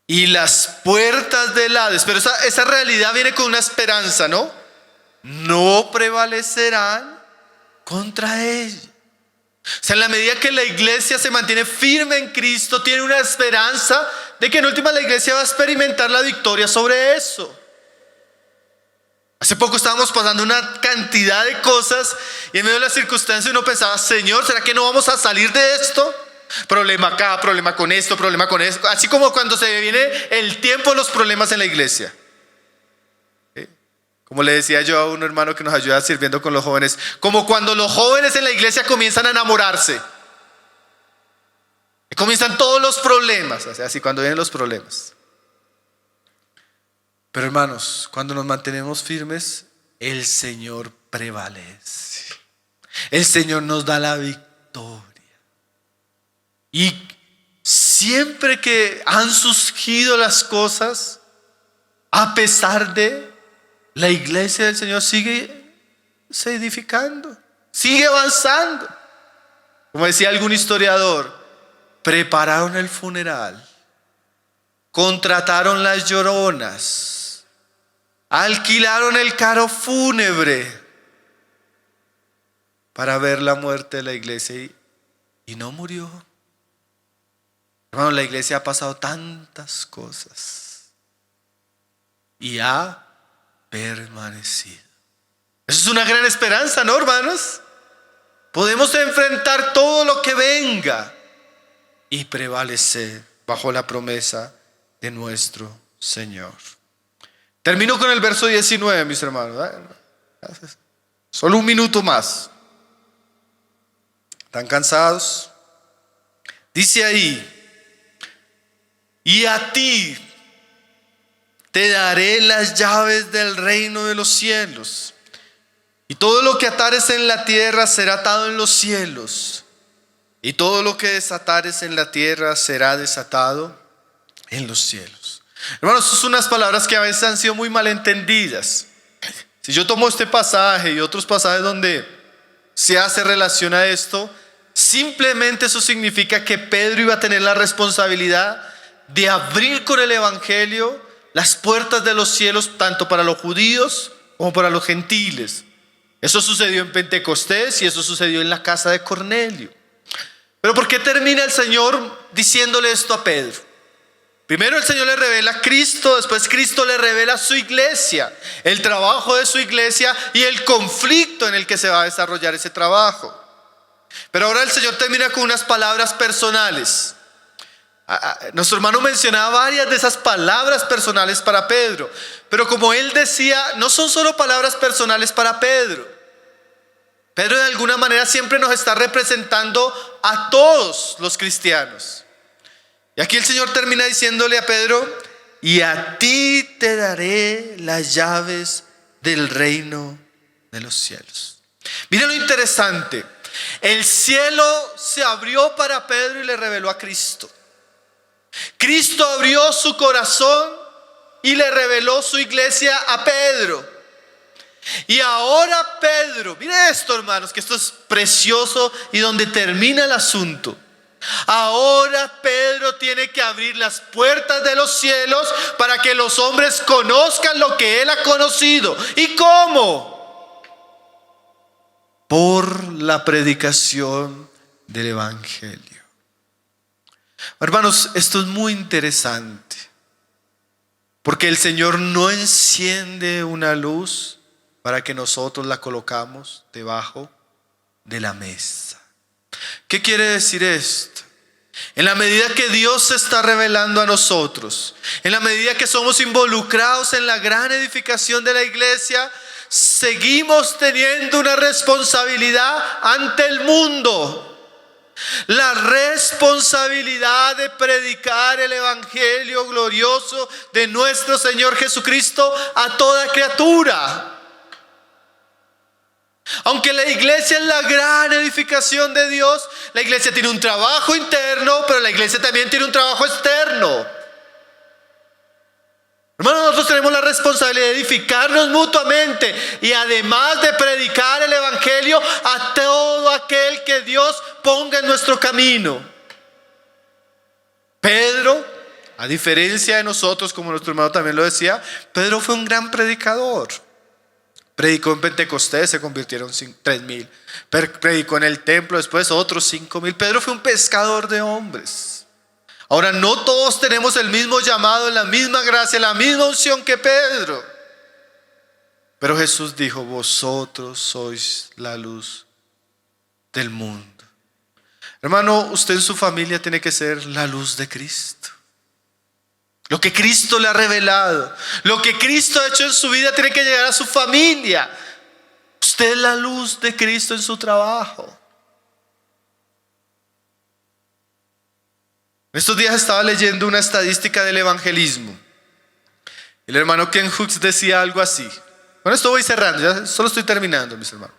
Y las puertas del Hades, pero esa realidad viene con una esperanza, ¿no? No prevalecerán contra ella. O sea, en la medida que la iglesia se mantiene firme en Cristo, tiene una esperanza de que en última la iglesia va a experimentar la victoria sobre eso. Hace poco estábamos pasando una cantidad de cosas y en medio de las circunstancias uno pensaba, Señor, ¿será que no vamos a salir de esto? Problema acá, problema con esto, problema con esto. Así como cuando se viene el tiempo de los problemas en la iglesia. Como le decía yo a un hermano que nos ayuda sirviendo con los jóvenes, como cuando los jóvenes en la iglesia comienzan a enamorarse. Y comienzan todos los problemas, o sea, así cuando vienen los problemas. Pero hermanos, cuando nos mantenemos firmes, el Señor prevalece. El Señor nos da la victoria. Y siempre que han surgido las cosas, a pesar de, la iglesia del Señor sigue se edificando, sigue avanzando. Como decía algún historiador, prepararon el funeral, contrataron las lloronas, alquilaron el carro fúnebre para ver la muerte de la iglesia y no murió. Hermano, la iglesia ha pasado tantas cosas y ha permanecido. Eso es una gran esperanza, ¿no, hermanos? Podemos enfrentar todo lo que venga y prevalecer bajo la promesa de nuestro Señor. Termino con el verso 19, mis hermanos. Solo un minuto más. ¿Están cansados? Dice ahí, y a ti te daré las llaves del reino de los cielos. Y todo lo que atares en la tierra será atado en los cielos. Y todo lo que desatares en la tierra será desatado en los cielos. Hermanos, estas son unas palabras que a veces han sido muy mal entendidas. Si yo tomo este pasaje y otros pasajes donde se hace relación a esto, simplemente eso significa que Pedro iba a tener la responsabilidad de abrir con el evangelio las puertas de los cielos tanto para los judíos como para los gentiles. Eso sucedió en Pentecostés y eso sucedió en la casa de Cornelio. Pero ¿por qué termina el Señor diciéndole esto a Pedro? Primero el Señor le revela a Cristo, después Cristo le revela a su iglesia, el trabajo de su iglesia y el conflicto en el que se va a desarrollar ese trabajo. Pero ahora el Señor termina con unas palabras personales. Nuestro hermano mencionaba varias de esas palabras personales para Pedro, pero como él decía, no son solo palabras personales para Pedro. Pedro de alguna manera siempre nos está representando a todos los cristianos. Y aquí el Señor termina diciéndole a Pedro: y a ti te daré las llaves del reino de los cielos. Mira lo interesante, el cielo se abrió para Pedro y le reveló a Cristo. Cristo abrió su corazón y le reveló su iglesia a Pedro. Y ahora Pedro, mire esto, hermanos, que esto es precioso y donde termina el asunto. Ahora Pedro tiene que abrir las puertas de los cielos para que los hombres conozcan lo que él ha conocido. ¿Y cómo? Por la predicación del evangelio. Hermanos, esto es muy interesante, porque el Señor no enciende una luz para que nosotros la colocamos debajo de la mesa. ¿Qué quiere decir esto? En la medida que Dios se está revelando a nosotros, en la medida que somos involucrados en la gran edificación de la iglesia, seguimos teniendo una responsabilidad ante el mundo. La responsabilidad de predicar el evangelio glorioso de nuestro Señor Jesucristo a toda criatura. Aunque la iglesia es la gran edificación de Dios, la iglesia tiene un trabajo interno, pero la iglesia también tiene un trabajo externo. Hermanos, nosotros tenemos la responsabilidad de edificarnos mutuamente y además de predicar el evangelio a todo aquel que Dios ponga en nuestro camino. Pedro, a diferencia de nosotros, como nuestro hermano también lo decía, Pedro fue un gran predicador. Predicó en Pentecostés, se convirtieron 3,000. Predicó en el templo, después otros 5,000. Pedro fue un pescador de hombres. Ahora, no todos tenemos el mismo llamado, la misma gracia, la misma unción que Pedro. Pero Jesús dijo: vosotros sois la luz del mundo. Hermano, usted en su familia tiene que ser la luz de Cristo. Lo que Cristo le ha revelado, lo que Cristo ha hecho en su vida tiene que llegar a su familia. Usted es la luz de Cristo en su trabajo. Estos días estaba leyendo una estadística del evangelismo. El hermano Ken Hooks decía algo así. Bueno, esto voy cerrando, ya solo estoy terminando, mis hermanos.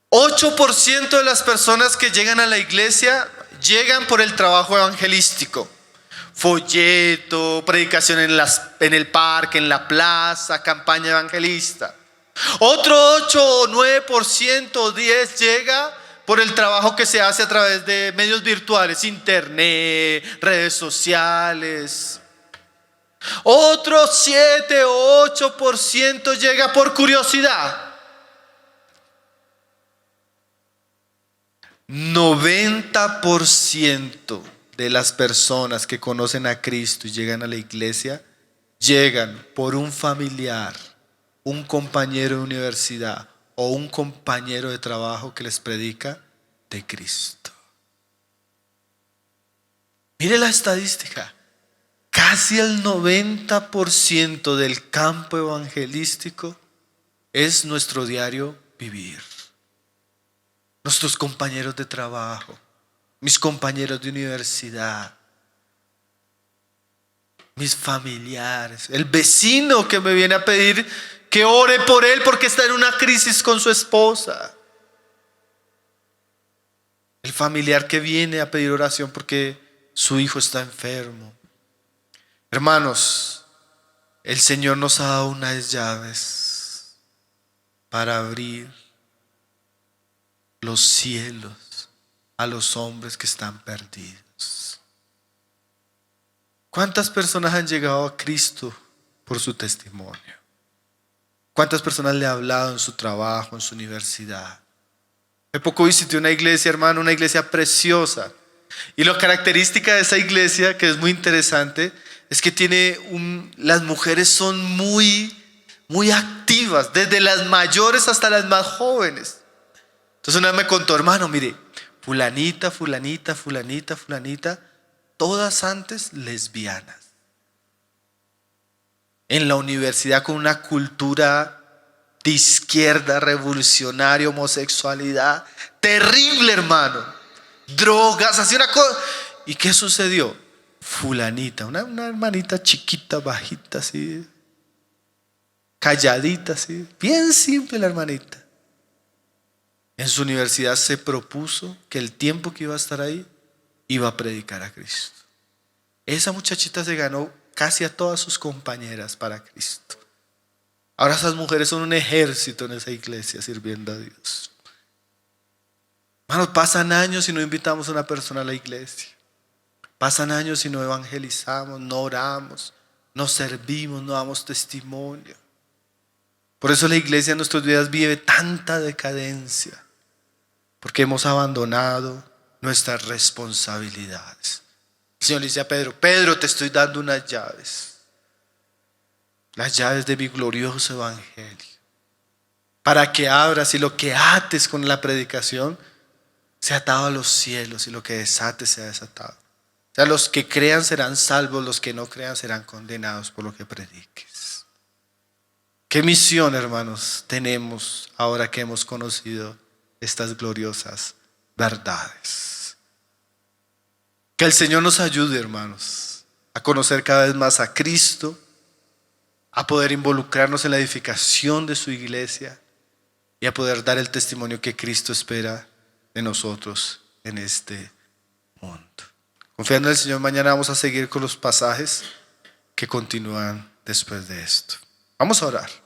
8% de las personas que llegan a la iglesia llegan por el trabajo evangelístico. Folleto, predicación en el parque, en la plaza, campaña evangelista. Otro 8 o 9% o 10% llega por el trabajo que se hace a través de medios virtuales, internet, redes sociales. Otro 7 o 8% llega por curiosidad. 90% de las personas que conocen a Cristo y llegan a la iglesia, llegan por un familiar, un compañero de universidad o un compañero de trabajo que les predica de Cristo. Mire la estadística. Casi el 90% del campo evangelístico es nuestro diario vivir. Nuestros compañeros de trabajo, mis compañeros de universidad, mis familiares, el vecino que me viene a pedir que ore por él porque está en una crisis con su esposa, el familiar que viene a pedir oración porque su hijo está enfermo. Hermanos, el Señor nos ha dado unas llaves para abrir los cielos a los hombres que están perdidos. ¿Cuántas personas han llegado a Cristo por su testimonio? ¿Cuántas personas le ha hablado en su trabajo, en su universidad? Hace poco visité una iglesia, hermano, una iglesia preciosa. Y la característica de esa iglesia, que es muy interesante, es que las mujeres son muy activas, desde las mayores hasta las más jóvenes. Entonces una vez me contó, hermano, mire, fulanita, fulanita, fulanita, fulanita, todas antes lesbianas. En la universidad con una cultura de izquierda, revolucionaria, homosexualidad, terrible, hermano. Drogas, así una cosa. ¿Y qué sucedió? Fulanita, una hermanita chiquita, bajita, así, calladita, así, bien simple la hermanita. En su universidad se propuso que el tiempo que iba a estar ahí, iba a predicar a Cristo. Esa muchachita se ganó casi a todas sus compañeras para Cristo. Ahora esas mujeres son un ejército en esa iglesia sirviendo a Dios. Hermanos, pasan años y no invitamos a una persona a la iglesia. Pasan años y no evangelizamos, no oramos, no servimos, no damos testimonio. Por eso la iglesia en nuestros días vive tanta decadencia, porque hemos abandonado nuestras responsabilidades. El Señor le dice a Pedro, Pedro, te estoy dando unas llaves, las llaves de mi glorioso evangelio, para que abras y lo que ates con la predicación sea atado a los cielos y lo que desates sea desatado. O sea, los que crean serán salvos, los que no crean serán condenados por lo que prediques. ¿Qué misión, hermanos, tenemos ahora que hemos conocido estas gloriosas verdades? Que el Señor nos ayude, hermanos, a conocer cada vez más a Cristo, a poder involucrarnos en la edificación de su iglesia y a poder dar el testimonio que Cristo espera de nosotros en este mundo. Confiando en el Señor, mañana vamos a seguir con los pasajes que continúan después de esto. Vamos a orar.